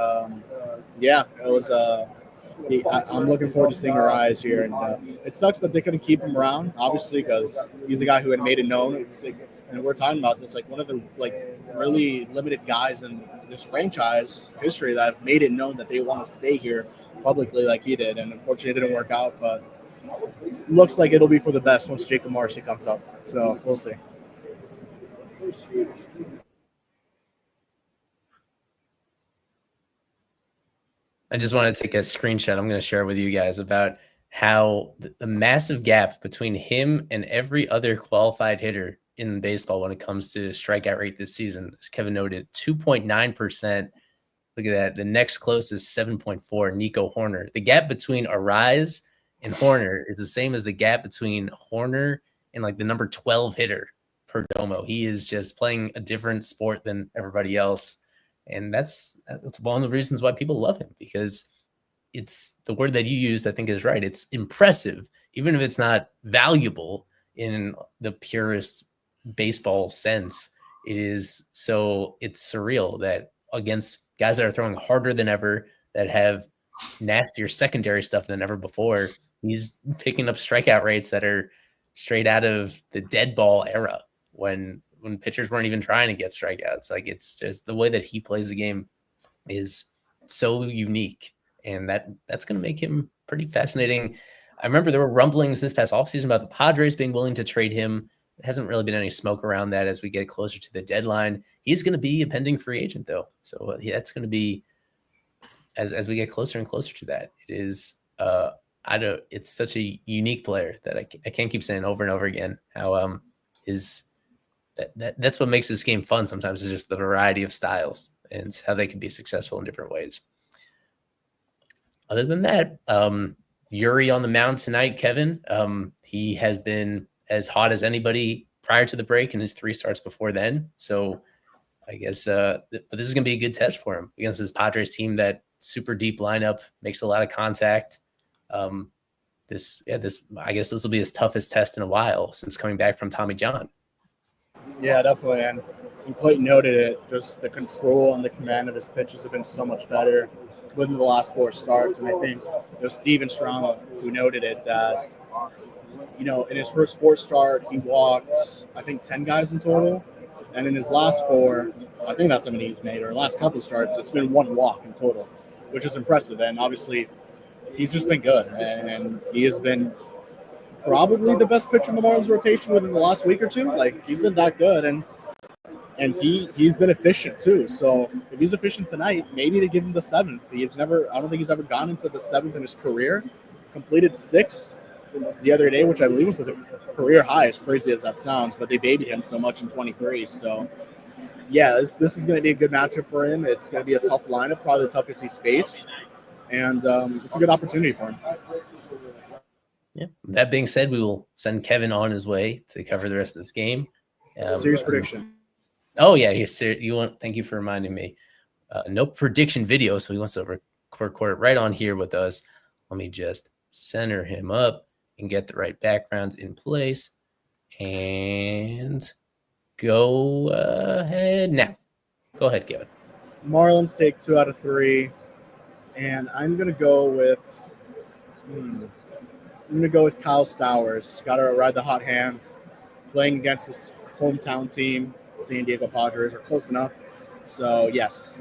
it was I'm looking forward to seeing Arraez here. And it sucks that they couldn't keep him around, obviously, because he's a guy who had made it known. And we're talking about this, like one of the really limited guys in this franchise history that have made it known that they want to stay here publicly like he did. And unfortunately, it didn't work out. But looks like it'll be for the best once Jacob Marcy comes up. So we'll see. I just want to take a screenshot I'm going to share with you guys about how the massive gap between him and every other qualified hitter in baseball when it comes to strikeout rate this season, as Kevin noted, 2.9%. Look at that. The next closest, 7.4, Nico Horner. The gap between Arraez and Horner is the same as the gap between Horner and like the number 12 hitter per Domo. He is just playing a different sport than everybody else. And that's one of the reasons why people love him, because it's the word that you used, I think is right. It's impressive, even if it's not valuable in the purest baseball sense. It's surreal that against guys that are throwing harder than ever, that have nastier secondary stuff than ever before, he's picking up strikeout rates that are straight out of the dead ball era when pitchers weren't even trying to get strikeouts. Like, it's just the way that he plays the game is so unique, and that's going to make him pretty fascinating. I remember there were rumblings this past offseason about the Padres being willing to trade him. There hasn't really been any smoke around that as we get closer to the deadline. He's going to be a pending free agent, though. So that's going to be, as we get closer and closer to that, it is, it's such a unique player that I can't keep saying over and over again how that's what makes this game fun sometimes, is just the variety of styles and how they can be successful in different ways. Other than that, Yuri on the mound tonight, Kevin. He has been as hot as anybody prior to the break and his 3 starts before then. So I guess but this is going to be a good test for him against this Padres team that super deep lineup, makes a lot of contact. I guess this will be his toughest test in a while since coming back from Tommy John. Yeah, definitely. And Clayton noted it. Just the control and the command of his pitches have been so much better within the last 4 starts. And I think Steven Strama, who noted it, that in his first 4 starts, he walked, I think, 10 guys in total. And in his last 4, I think that's how many he's made, or last couple of starts, it's been 1 walk in total, which is impressive. And obviously, he's just been good. And he has been probably the best pitcher in the Marlins rotation within the last week or 2. Like, he's been that good. And he's been efficient too. So if he's efficient tonight, maybe they give him the 7th. I don't think he's ever gone into the 7th in his career. Completed 6 the other day, which I believe was a career high, as crazy as that sounds, but they babied him so much in 23. So yeah, this is going to be a good matchup for him. It's going to be a tough lineup, probably the toughest he's faced. And it's a good opportunity for him. Yeah. That being said, we will send Kevin on his way to cover the rest of this game. Series prediction. Oh yeah, thank you for reminding me. No prediction video, so he wants to record it right on here with us. Let me just center him up and get the right background in place, and go ahead now. Go ahead, Kevin. Marlins take 2 out of 3, and I'm gonna go with Kyle Stowers. Got to ride the hot hands, playing against his hometown team, San Diego Padres, are close enough. So yes,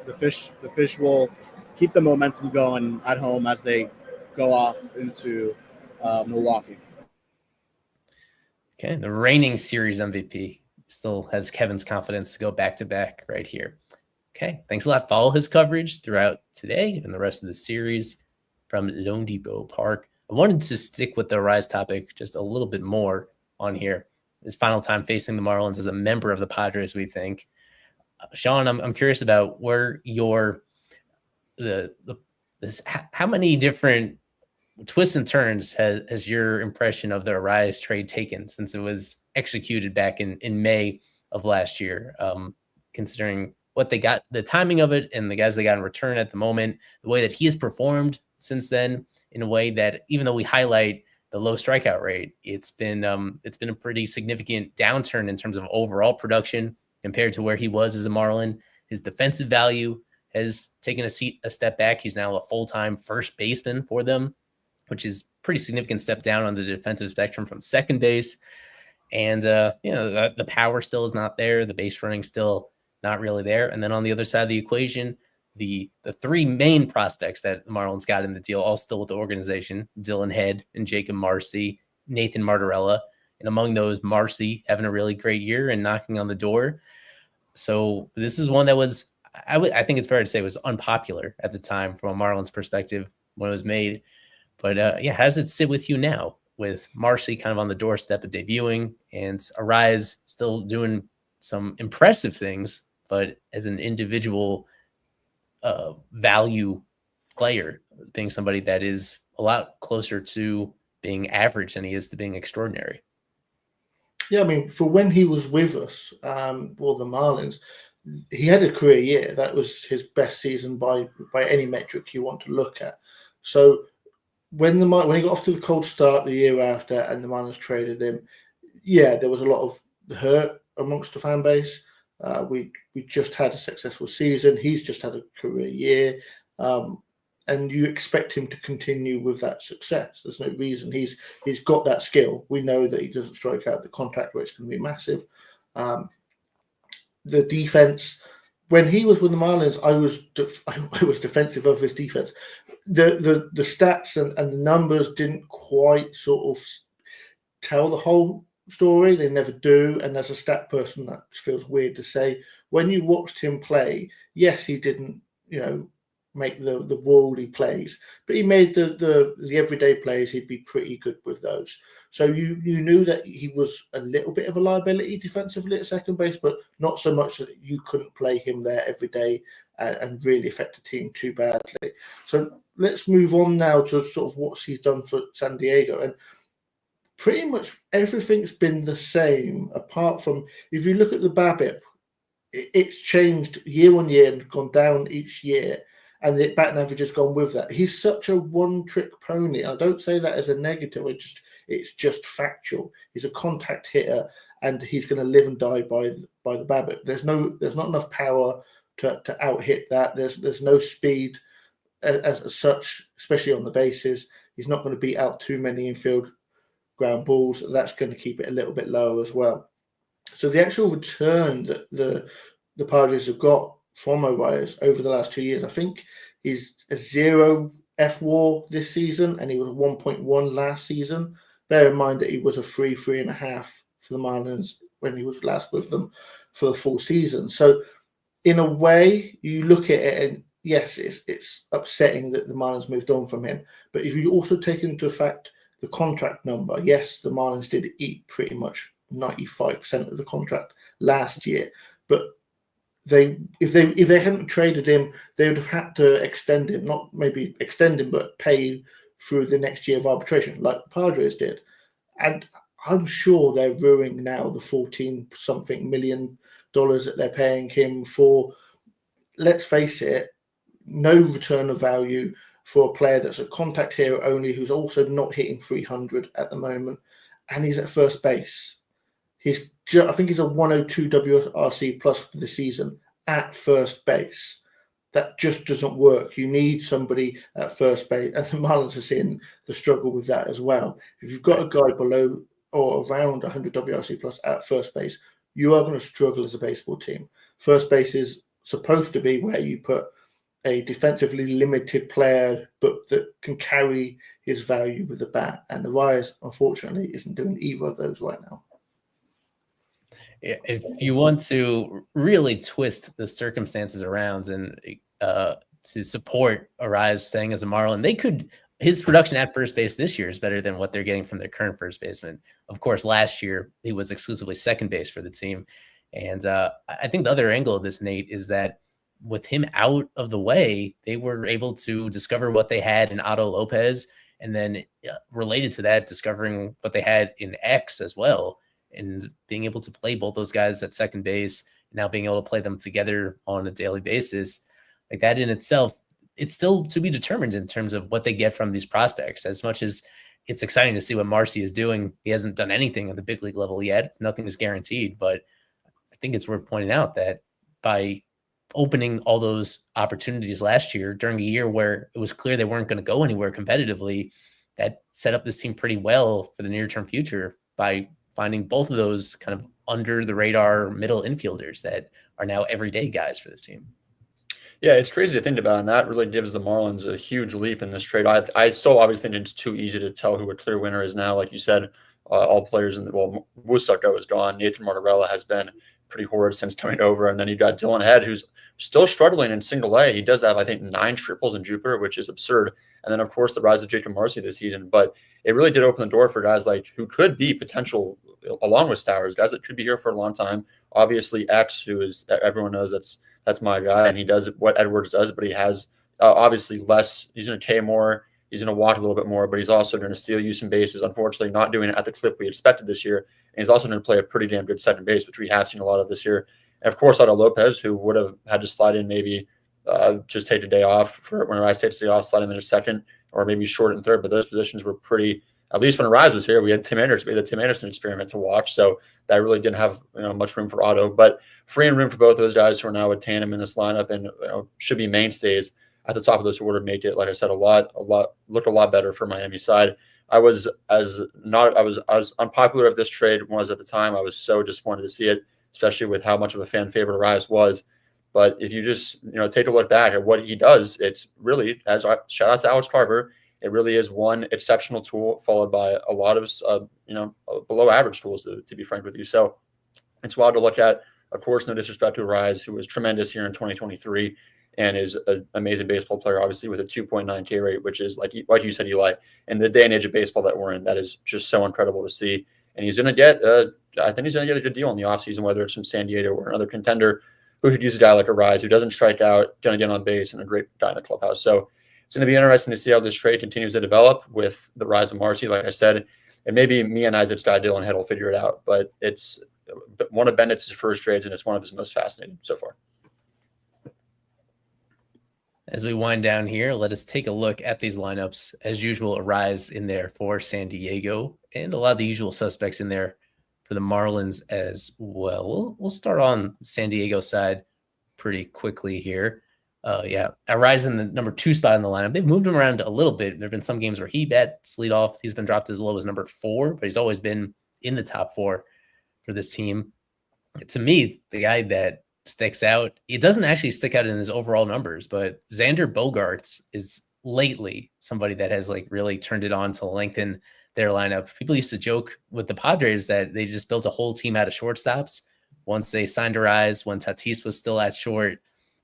the fish will keep the momentum going at home as they go off into Milwaukee. Okay, the reigning series MVP still has Kevin's confidence to go back to back right here. Okay, thanks a lot. Follow his coverage throughout today and the rest of the series from Lone Depot Park. I wanted to stick with the Arraez topic just a little bit more on here. His final time facing the Marlins as a member of the Padres, we think. Sean, I'm curious about where how many different twists and turns has your impression of the Arraez trade taken since it was executed back in May of last year, considering what they got, the timing of it, and the guys they got in return at the moment, the way that he has performed since then, in a way that, even though we highlight the low strikeout rate, it's been a pretty significant downturn in terms of overall production compared to where he was as a Marlin. His defensive value has taken a step back. He's now a full-time first baseman for them, which is pretty significant step down on the defensive spectrum from second base. And the power still is not there. The base running still not really there. And then on the other side of the equation, the 3 main prospects that the Marlins got in the deal, all still with the organization: Dylan Head and Jacob Marcy, Nathan Martorella. And among those, Marcy having a really great year and knocking on the door. So this is one that was, I think it's fair to say, was unpopular at the time from a Marlins perspective when it was made. But how does it sit with you now, with Marcy kind of on the doorstep of debuting and Arraez still doing some impressive things, but as an individual value player, being somebody that is a lot closer to being average than he is to being extraordinary? Yeah, I mean, for when he was with us, the Marlins, he had a career year. That was his best season by any metric you want to look at. So when he got off to the cold start the year after and the Marlins traded him, there was a lot of hurt amongst the fan base. We just had a successful season. He's just had a career year. And you expect him to continue with that success. There's no reason. He's got that skill. We know that he doesn't strike out. The contact rate's going to be massive. The defense, when he was with the Marlins, I was defensive of his defense. The stats and the numbers didn't quite sort of tell the whole story. They never do. And as a stat person, that feels weird to say. When you watched him play, yes, he didn't, make the worldly plays, but he made the everyday plays. He'd be pretty good with those. So you knew that he was a little bit of a liability defensively at second base, but not so much that you couldn't play him there every day and really affect the team too badly. So let's move on now to sort of what he's done for San Diego. And pretty much everything's been the same, apart from, if you look at the BABIP, it's changed year on year and gone down each year. And the batting average has gone with that. He's such a one-trick pony. I don't say that as a negative. It's just factual. He's a contact hitter, and he's going to live and die by the BABIP. There's not enough power to out hit that. There's no speed as such, especially on the bases. He's not going to beat out too many infield ground balls. That's going to keep it a little bit lower as well. So the actual return that the Padres have got from Arraez over the last 2 years, I think, is a 0 FWAR this season, and he was a 1.1 last season. Bear in mind that he was a 3.5 for the Marlins when he was last with them for the full season. So in a way, you look at it and yes, it's upsetting that the Marlins moved on from him. But if you also take into effect the contract number, yes, the Marlins did eat pretty much 95% of the contract last year. But if they hadn't traded him, they would have had to extend him, not maybe extend him, but pay through the next year of arbitration, like the Padres did. And I'm sure they're ruining now the $14-something million that they're paying him for, let's face it, no return of value for a player that's a contact hero only, who's also not hitting 300 at the moment, and he's at first base. I think he's a 102 WRC plus for the season at first base. That just doesn't work. You need somebody at first base, and the Marlins are seeing the struggle with that as well. If you've got a guy below or around 100 WRC plus at first base, you are going to struggle as a baseball team. First base is supposed to be where you put a defensively limited player, but that can carry his value with the bat. And Arraez, unfortunately, isn't doing either of those right now. If you want to really twist the circumstances around and to support Arraez staying as a Marlin, his production at first base this year is better than what they're getting from their current first baseman. Of course, last year he was exclusively second base for the team. And I think the other angle of this, Nate, is that with him out of the way, they were able to discover what they had in Otto Lopez, and then related to that, discovering what they had in X as well, and being able to play both those guys at second base, now being able to play them together on a daily basis. Like that in itself, it's still to be determined in terms of what they get from these prospects. As much as it's exciting to see what Marcy is doing, he hasn't done anything at the big league level yet. Nothing is guaranteed, but I think it's worth pointing out that by opening all those opportunities last year during a year where it was clear they weren't going to go anywhere competitively, that set up this team pretty well for the near-term future by finding both of those kind of under the radar middle infielders that are now everyday guys for this team. Yeah, it's crazy to think about, and that really gives the Marlins a huge leap in this trade. I still obviously think it's too easy to tell who a clear winner is now. Like you said, all players Musako is gone. Nathan Martorella has been pretty horrid since coming over, and then you got Dylan Head, who's still struggling in single A. He does have, I think, 9 triples in Jupiter, which is absurd. And then, of course, the rise of Jacob Marcy this season. But it really did open the door for guys like who could be potential, along with Stowers, guys that could be here for a long time. Obviously, X, who is everyone knows that's my guy, and he does what Edwards does, but he has obviously less. He's going to K more. He's going to walk a little bit more, but he's also going to steal you some bases. Unfortunately, not doing it at the clip we expected this year. And he's also going to play a pretty damn good second base, which we have seen a lot of this year. And of course, Otto Lopez, who would have had to slide in maybe just take a day off for when Arraez takes the day off, slide him in a second, or maybe short and third. But those positions were pretty. At least when Arraez was here, we had Tim Anderson. We had the Tim Anderson experiment to watch, so that really didn't have much room for Otto. But freeing room for both those guys who are now a tandem in this lineup and should be mainstays at the top of this order, make it, like I said, look a lot better for Miami side. I was as unpopular of this trade was at the time. I was so disappointed to see it, especially with how much of a fan favorite Arraez was. But if you just take a look back at what he does, it's really, shout out to Alex Carver, it really is one exceptional tool followed by a lot of below average tools, to be frank with you. So it's wild to look at. Of course, no disrespect to Arraez, who was tremendous here in 2023 and is an amazing baseball player, obviously with a 2.9 K rate, which is like you said, Eli, in the day and age of baseball that we're in, that is just so incredible to see. And he's going to get, I think he's going to get a good deal in the offseason, whether it's from San Diego or another contender who could use a guy like Arraez, who doesn't strike out, going to get on base, and a great guy in the clubhouse. So it's going to be interesting to see how this trade continues to develop with the rise of Marcy. Like I said, and maybe me and Isaac's guy Dylan Head will figure it out, but it's one of Bennett's first trades, and it's one of his most fascinating so far. As we wind down here, let us take a look at these lineups. As usual, Arraez in there for San Diego, and a lot of the usual suspects in there for the Marlins as well. We'll start on San Diego side pretty quickly here. Arraez in the number 2 spot in the lineup. They've moved him around a little bit. There have been some games where he bats lead off. He's been dropped as low as number 4, but he's always been in the top 4 for this team. To me, the guy that sticks out, it doesn't actually stick out in his overall numbers, but Xander Bogaerts is lately somebody that has like really turned it on to lengthen their lineup. People used to joke with the Padres that they just built a whole team out of shortstops once they signed Arraez, when Tatis was still at short,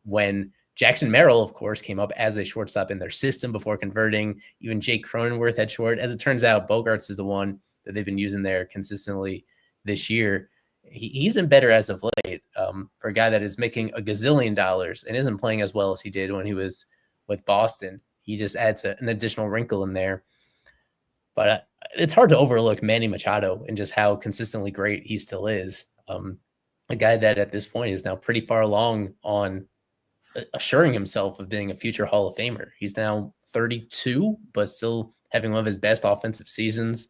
when Jackson Merrill, of course, came up as a shortstop in their system before converting. Even Jake Cronenworth had short. As it turns out, Bogaerts is the one that they've been using there consistently this year. He's been better as of late for a guy that is making a gazillion dollars and isn't playing as well as he did when he was with Boston. He just adds an additional wrinkle in there. But it's hard to overlook Manny Machado and just how consistently great he still is. A guy that at this point is now pretty far along on assuring himself of being a future Hall of Famer. He's now 32, but still having one of his best offensive seasons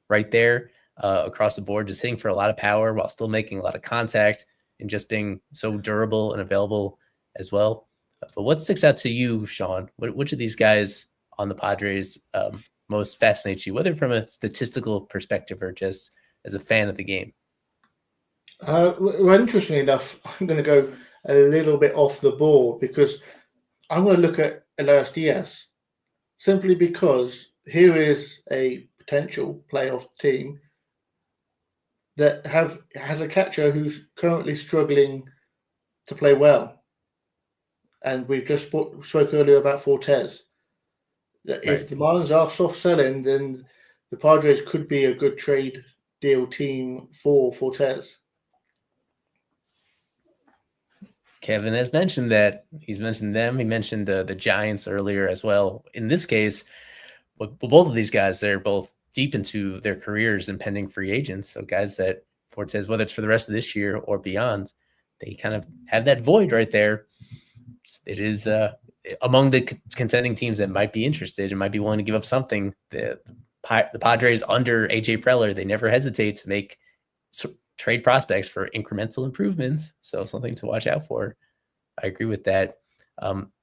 right there across the board, just hitting for a lot of power while still making a lot of contact and just being so durable and available as well. But what sticks out to you, Sean? Which of these guys on the Padres most fascinates you, whether from a statistical perspective or just as a fan of the game? Well, interestingly enough, I'm going to go a little bit off the board because I'm going to look at Elias Diaz simply because here is a potential playoff team that has a catcher who's currently struggling to play well. And we've just spoke earlier about Fortes. Right. If the Marlins are soft selling, then the Padres could be a good trade deal team for Fortes. Kevin has mentioned that. He's mentioned them. He mentioned the Giants earlier as well. In this case, both of these guys, they're both deep into their careers and pending free agents. So guys that Fortes, whether it's for the rest of this year or beyond, they kind of have that void right there. It is among the contending teams that might be interested and might be willing to give up something. The Padres under AJ Preller, they never hesitate to make trade prospects for incremental improvements. So something to watch out for. I agree with that.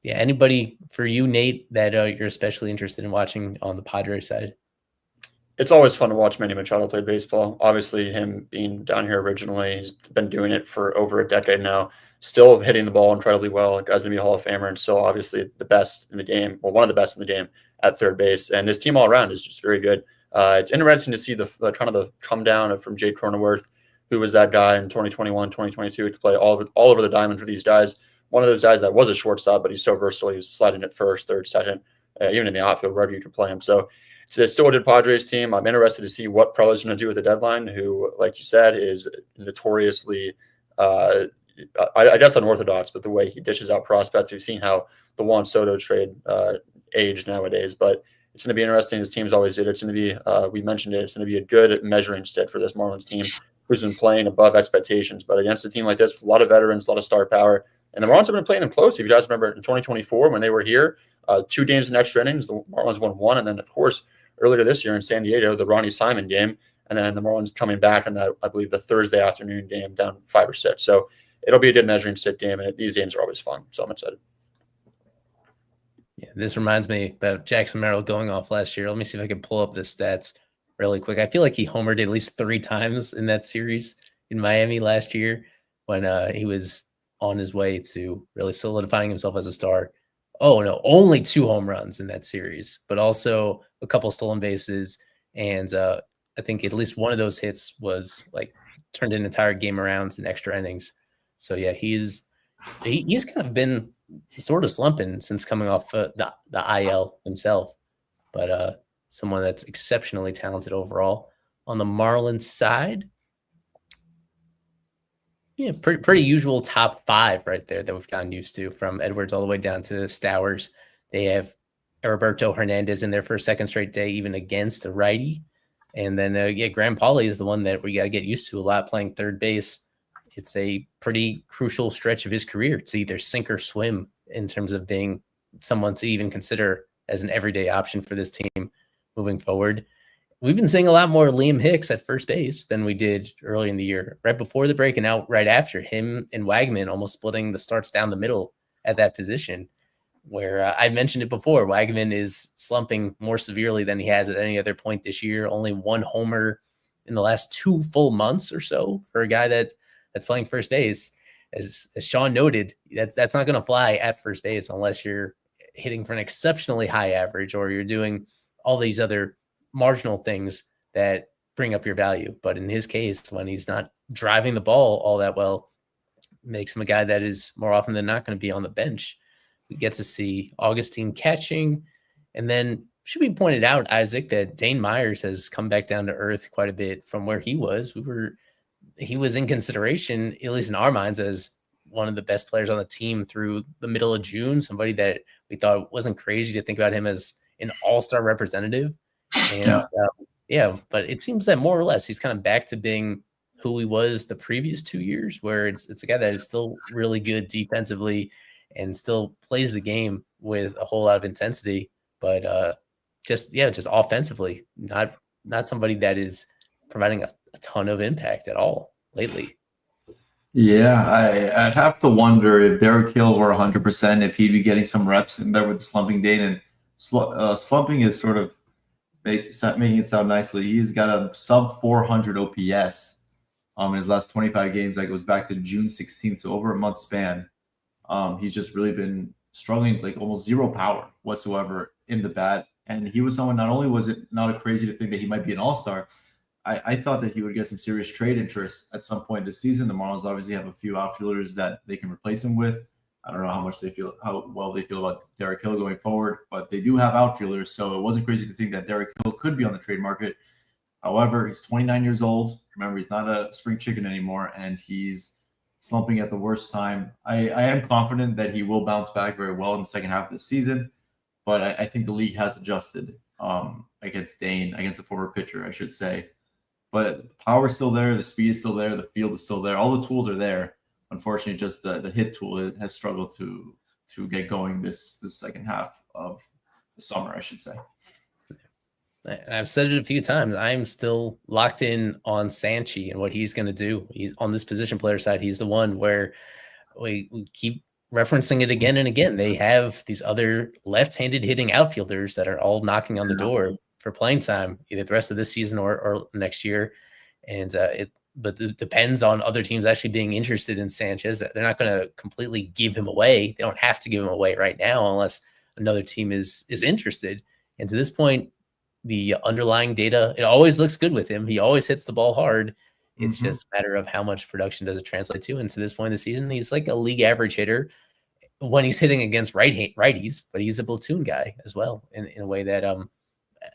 Anybody for you, Nate, that you're especially interested in watching on the Padres side? It's always fun to watch Manny Machado play baseball. Obviously, him being down here originally, he's been doing it for over a decade now. Still hitting the ball incredibly well. Guy's going to be a Hall of Famer and still obviously the best in the game, well, one of the best in the game at third base. And this team all around is just very good. It's interesting to see the kind of the come down from Jake Cronenworth, who was that guy in 2021, 2022 to play all over the diamond for these guys. One of those guys that was a shortstop, but he's so versatile. He was sliding at first, third, second, even in the outfield, wherever you can play him. So it's still a good Padres team. I'm interested to see what Preller's going to do with the deadline, who, like you said, is notoriously, I guess, unorthodox, but the way he dishes out prospects. We've seen how the Juan Soto trade aged nowadays, but it's going to be interesting. This team's always did. It's going to be, we mentioned it, it's going to be a good measuring stick for this Marlins team, who's been playing above expectations. But against a team like this, a lot of veterans, a lot of star power, and the Marlins have been playing them close. If you guys remember in 2024 when they were here, 2 games in extra innings, the Marlins won 1, and then of course earlier this year in San Diego, the Ronnie Simon game, and then the Marlins coming back in that, I believe, the Thursday afternoon game down 5 or 6. So it'll be a good measuring stick game, and these games are always fun. So I'm excited. Yeah, this reminds me about Jackson Merrill going off last year. Let me see if I can pull up the stats really quick. I feel like he homered at least 3 times in that series in Miami last year when he was on his way to really solidifying himself as a star. Oh, no, only 2 home runs in that series, but also a couple stolen bases. And I think at least one of those hits was like turned an entire game around in extra innings. So, yeah, he's kind of been sort of slumping since coming off the IL himself, but someone that's exceptionally talented overall. On the Marlins side, yeah, pretty usual top 5 right there that we've gotten used to, from Edwards all the way down to Stowers. They have Roberto Hernandez in there for a second straight day, even against a righty. And then, Graham Pauley is the one that we got to get used to a lot, playing third base. It's a pretty crucial stretch of his career. It's either sink or swim in terms of being someone to even consider as an everyday option for this team moving forward. we've been seeing a lot more Liam Hicks at first base than we did early in the year. Right before the break and out right after, him and Wagman almost splitting the starts down the middle at that position, where I mentioned it before. Wagman is slumping more severely than he has at any other point this year. Only one homer in the last 2 full months or so for a guy that's playing first base. As Sean noted, that's not going to fly at first base unless you're hitting for an exceptionally high average or you're doing all these other marginal things that bring up your value. But in his case, when he's not driving the ball all that well, makes him a guy that is more often than not going to be on the bench. We get to see Augustine catching. And then should be pointed out, Isaac, that Dane Myers has come back down to earth quite a bit from where he was. He was in consideration, at least in our minds, as one of the best players on the team through the middle of June, somebody that we thought wasn't crazy to think about him as an all-star representative. And but it seems that more or less he's kind of back to being who he was the previous 2 years, where it's a guy that is still really good defensively and still plays the game with a whole lot of intensity, but just offensively, not somebody that is providing a ton of impact at all lately. Yeah, I'd have to wonder if Derek Hill were 100%, if he'd be getting some reps in there with the slumping Dane. And slumping is sort of making it sound nicely. He's got a sub 400 OPS in his last 25 games. That goes back to June 16th, so over a month span. He's just really been struggling, like almost zero power whatsoever in the bat. And he was someone, not only was it not a crazy to think that he might be an all-star, I thought that he would get some serious trade interest at some point this season. The Marlins obviously have a few outfielders that they can replace him with. I don't know how well they feel about Derek Hill going forward, but they do have outfielders, so it wasn't crazy to think that Derek Hill could be on the trade market. However, he's 29 years old. Remember, he's not a spring chicken anymore, and he's slumping at the worst time. I am confident that he will bounce back very well in the second half of the season, but I think the league has adjusted against Dane, against the former pitcher, I should say. But the power is still there, the speed is still there, the field is still there. All the tools are there. Unfortunately, just the hit tool has struggled to get going this second half of the summer, I should say. I've said it a few times. I'm still locked in on Sanchi and what he's going to do. He's on this position player side. He's the one where we keep referencing it again and again. They have these other left-handed hitting outfielders that are all knocking on the door for playing time, either the rest of this season or next year. And but it depends on other teams actually being interested in Sanchez. They're not going to completely give him away. They don't have to give him away right now unless another team is interested. And to this point, the underlying data, it always looks good with him. He always hits the ball hard. It's just a matter of how much production does it translate to. And to this point in the season, he's like a league average hitter when he's hitting against righties, but he's a platoon guy as well in a way that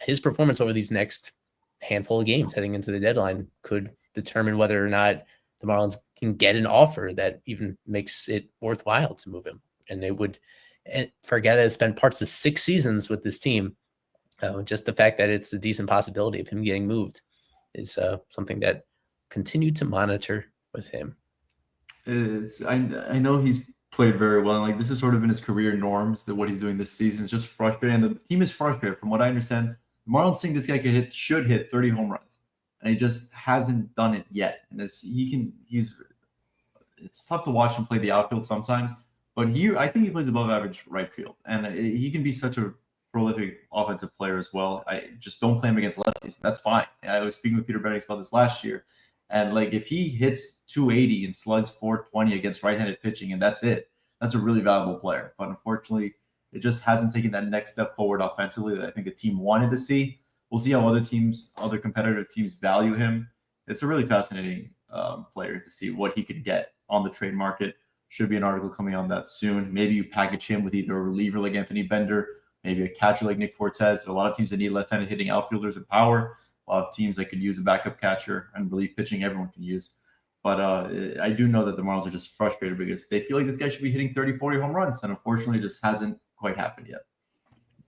his performance over these next handful of games heading into the deadline could determine whether or not the Marlins can get an offer that even makes it worthwhile to move him. And they would, and for a guy that has spent parts of 6 seasons with this team, just the fact that it's a decent possibility of him getting moved is something that continued to monitor with him. I know he's played very well, and like this has sort of been his career norms, that what he's doing this season is just frustrating. And the team is frustrated. From what I understand, the Marlins think this guy should hit 30 home runs, and he just hasn't done it yet. And it's tough to watch him play the outfield sometimes, but I think he plays above average right field, and he can be such a prolific offensive player as well. I just don't play him against lefties. That's fine. I was speaking with Peter Bennings about this last year, and like if he hits 280 and slugs 420 against right-handed pitching, and that's it, that's a really valuable player. But unfortunately, it just hasn't taken that next step forward offensively that I think the team wanted to see. We'll see how other competitive teams value him. It's a really fascinating player to see what he could get on the trade market. Should be an article coming on that soon. Maybe you package him with either a reliever like Anthony Bender, maybe a catcher like Nick Fortes. There are a lot of teams that need left-handed hitting outfielders and power. A lot of teams that could use a backup catcher, and relief pitching everyone can use. But I do know that the Marlins are just frustrated because they feel like this guy should be hitting 30, 40 home runs, and unfortunately it just hasn't quite happened yet.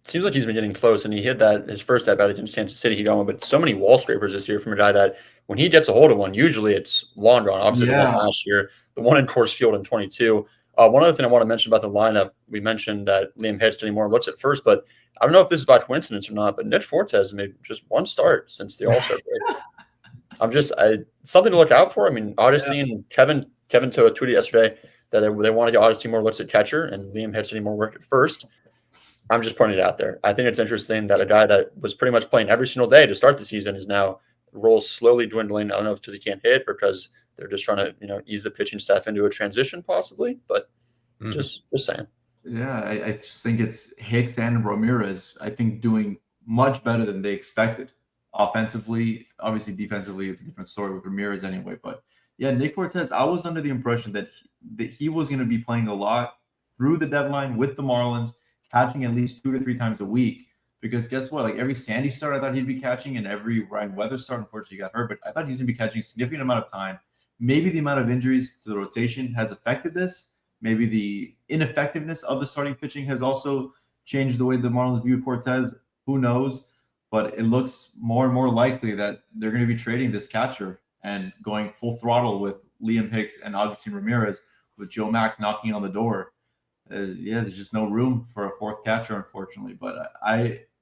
Seems like he's been getting close, and he hit that his first at bat against Kansas City. He got one, but so many wall scrapers this year from a guy that when he gets a hold of one, usually it's long drawn. Obviously, the one last year, the one in Coors Field in 22. One other thing I want to mention about the lineup, we mentioned that Liam Hicks anymore. What's at first, but I don't know if this is by coincidence or not, but Nick Fortes made just one start since the All-Star break. Something to look out for. I mean, Augustine, Kevin tweeted yesterday that they want to get Augustine more looks at catcher and Liam Hicks need more work at first. I'm just pointing it out there. I think it's interesting that a guy that was pretty much playing every single day to start the season is now roles slowly dwindling. I don't know if it's because he can't hit or because they're just trying to, ease the pitching staff into a transition possibly, but just saying. Yeah, I just think it's Hicks and Ramirez, I think, doing much better than they expected. Offensively, obviously defensively, it's a different story with Ramirez anyway. But yeah, Nick Fortes, I was under the impression that he was going to be playing a lot through the deadline with the Marlins, catching at least 2 to 3 times a week. Because guess what? Like every Sandy start, I thought he'd be catching, and every Ryan Weather start, unfortunately, got hurt. But I thought he was going to be catching a significant amount of time. Maybe the amount of injuries to the rotation has affected this. Maybe the ineffectiveness of the starting pitching has also changed the way the Marlins view Fortes. Who knows? But it looks more and more likely that they're going to be trading this catcher and going full throttle with Liam Hicks and Agustin Ramirez, with Joe Mack knocking on the door. There's just no room for a fourth catcher, unfortunately. But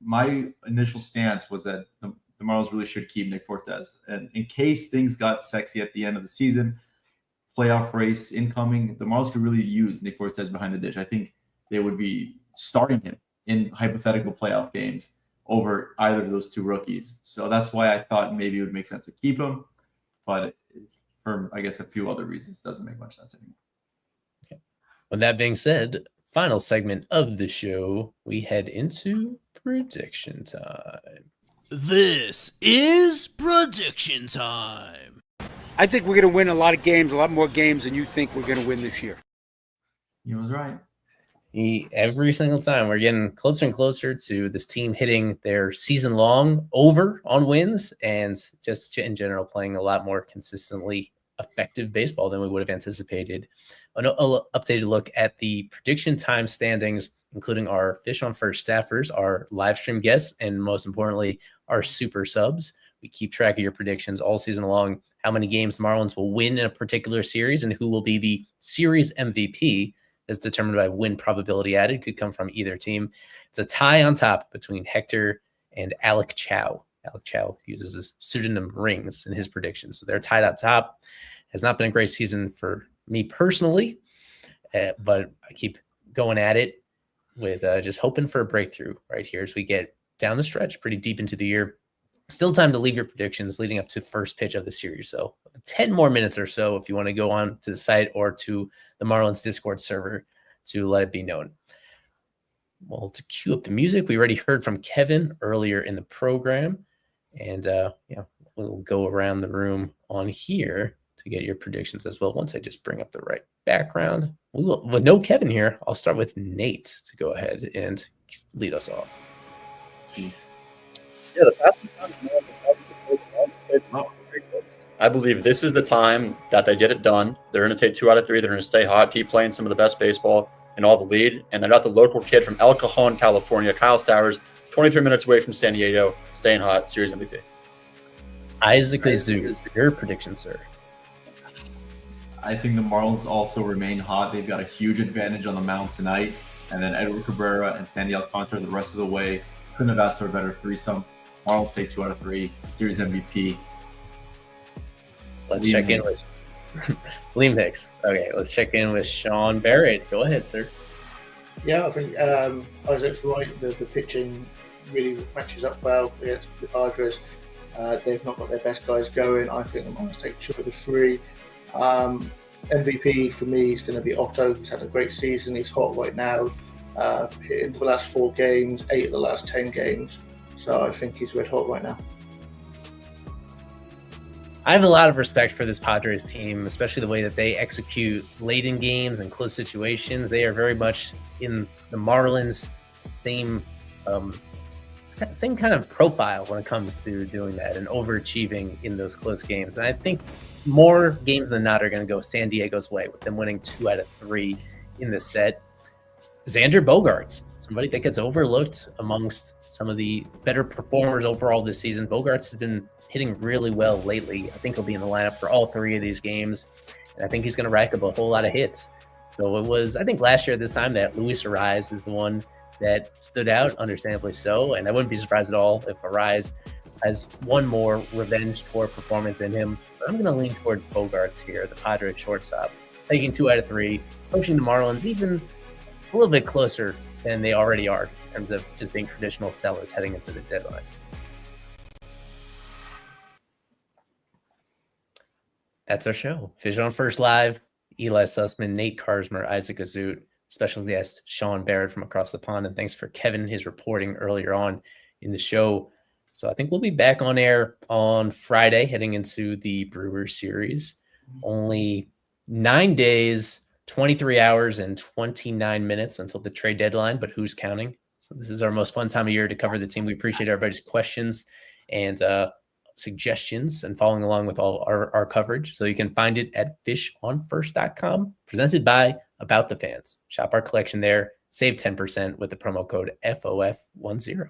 my initial stance was that the Marlins really should keep Nick Fortes. And in case things got sexy at the end of the season, playoff race incoming, the Marlins could really use Nick Fortes behind the dish. I think they would be starting him in hypothetical playoff games over either of those two rookies. So that's why I thought maybe it would make sense to keep him. But for, I guess, a few other reasons, it doesn't make much sense anymore. Okay. With that being said, final segment of the show, we head into prediction time. This is prediction time. I think we're going to win a lot of games, a lot more games than you think we're going to win this year. You was right. Every single time we're getting closer and closer to this team hitting their season long over on wins and just in general playing a lot more consistently effective baseball than we would have anticipated. An updated look at the prediction time standings, including our Fish on First staffers, our live stream guests, and most importantly, our super subs. We keep track of your predictions all season long, how many games the Marlins will win in a particular series and who will be the series MVP is determined by win probability added. Could come from either team. It's a tie on top between Hector and Alec Chow. Alec Chow uses his pseudonym Rings in his predictions. So they're tied on top. Has not been a great season for me personally, but I keep going at it with just hoping for a breakthrough right here as we get down the stretch pretty deep into the year. Still time to leave your predictions leading up to first pitch of the series. So 10 more minutes or so if you want to go on to the site or to the Marlins Discord server to let it be known. Well, to cue up the music, we already heard from Kevin earlier in the program. And we'll go around the room on here to get your predictions as well. Once I just bring up the right background. With no Kevin here, I'll start with Nate to go ahead and lead us off. Jeez. Yeah, I believe this is the time that they get it done. They're going to take 2 out of 3. They're going to stay hot, keep playing some of the best baseball in all the league. And they got the local kid from El Cajon, California, Kyle Stowers, 23 minutes away from San Diego, staying hot, series MVP. Isaac Azu, your prediction, sir. I think the Marlins also remain hot. They've got a huge advantage on the mound tonight. And then Edward Cabrera and Sandy Alcantara the rest of the way. Couldn't have asked for a better threesome. Marlins take 2 out of 3. Series MVP. Let's check in with Liam Hicks. Okay, let's check in with Sean Barrett. Go ahead, sir. Yeah, I think Isaac's right. The pitching really matches up well against the Padres. They've not got their best guys going. I think the Marlins take 2 of the 3. MVP for me is going to be Otto. He's had a great season. He's hot right now. Hitting the last 4 games, 8 of the last 10 games. So I think he's red hot right now. I have a lot of respect for this Padres team, especially the way that they execute late in games and close situations. They are very much in the Marlins' same kind of profile when it comes to doing that and overachieving in those close games. And I think more games than not are going to go San Diego's way with them winning 2 out of 3 in this set. Xander Bogaerts, somebody that gets overlooked amongst some of the better performers overall this season. Bogaerts has been hitting really well lately. I think he'll be in the lineup for all 3 of these games. And I think he's going to rack up a whole lot of hits. So it was, I think last year at this time that Luis Arraez is the one that stood out, understandably so. And I wouldn't be surprised at all if Arraez has one more revenge tour performance in him. But I'm going to lean towards Bogarts here, the Padres shortstop, taking 2 out of 3, pushing the Marlins even a little bit closer than they already are in terms of just being traditional sellers heading into the deadline. That's our show. Fish on First Live, Eli Sussman, Nate Karsmer, Isaac Azut, special guest Sean Barrett from across the pond, and thanks for Kevin, his reporting earlier on in the show. So I think we'll be back on air on Friday heading into the Brewers series. Only 9 days, 23 hours, and 29 minutes until the trade deadline, but who's counting? So this is our most fun time of year to cover the team. We appreciate everybody's questions and suggestions and following along with all our coverage. So you can find it at fishonfirst.com, presented by About the Fans. Shop our collection there. Save 10% with the promo code FOF10.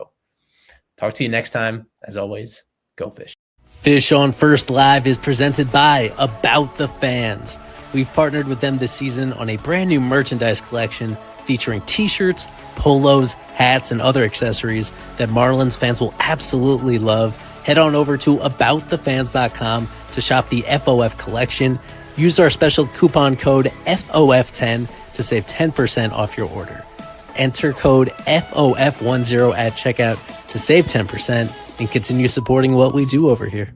Talk to you next time. As always, go fish. Fish on First Live is presented by About the Fans. We've partnered with them this season on a brand new merchandise collection featuring t-shirts, polos, hats, and other accessories that Marlins fans will absolutely love. Head on over to aboutthefans.com to shop the FOF collection. Use our special coupon code FOF10 to save 10% off your order. Enter code FOF10 at checkout to save 10% and continue supporting what we do over here.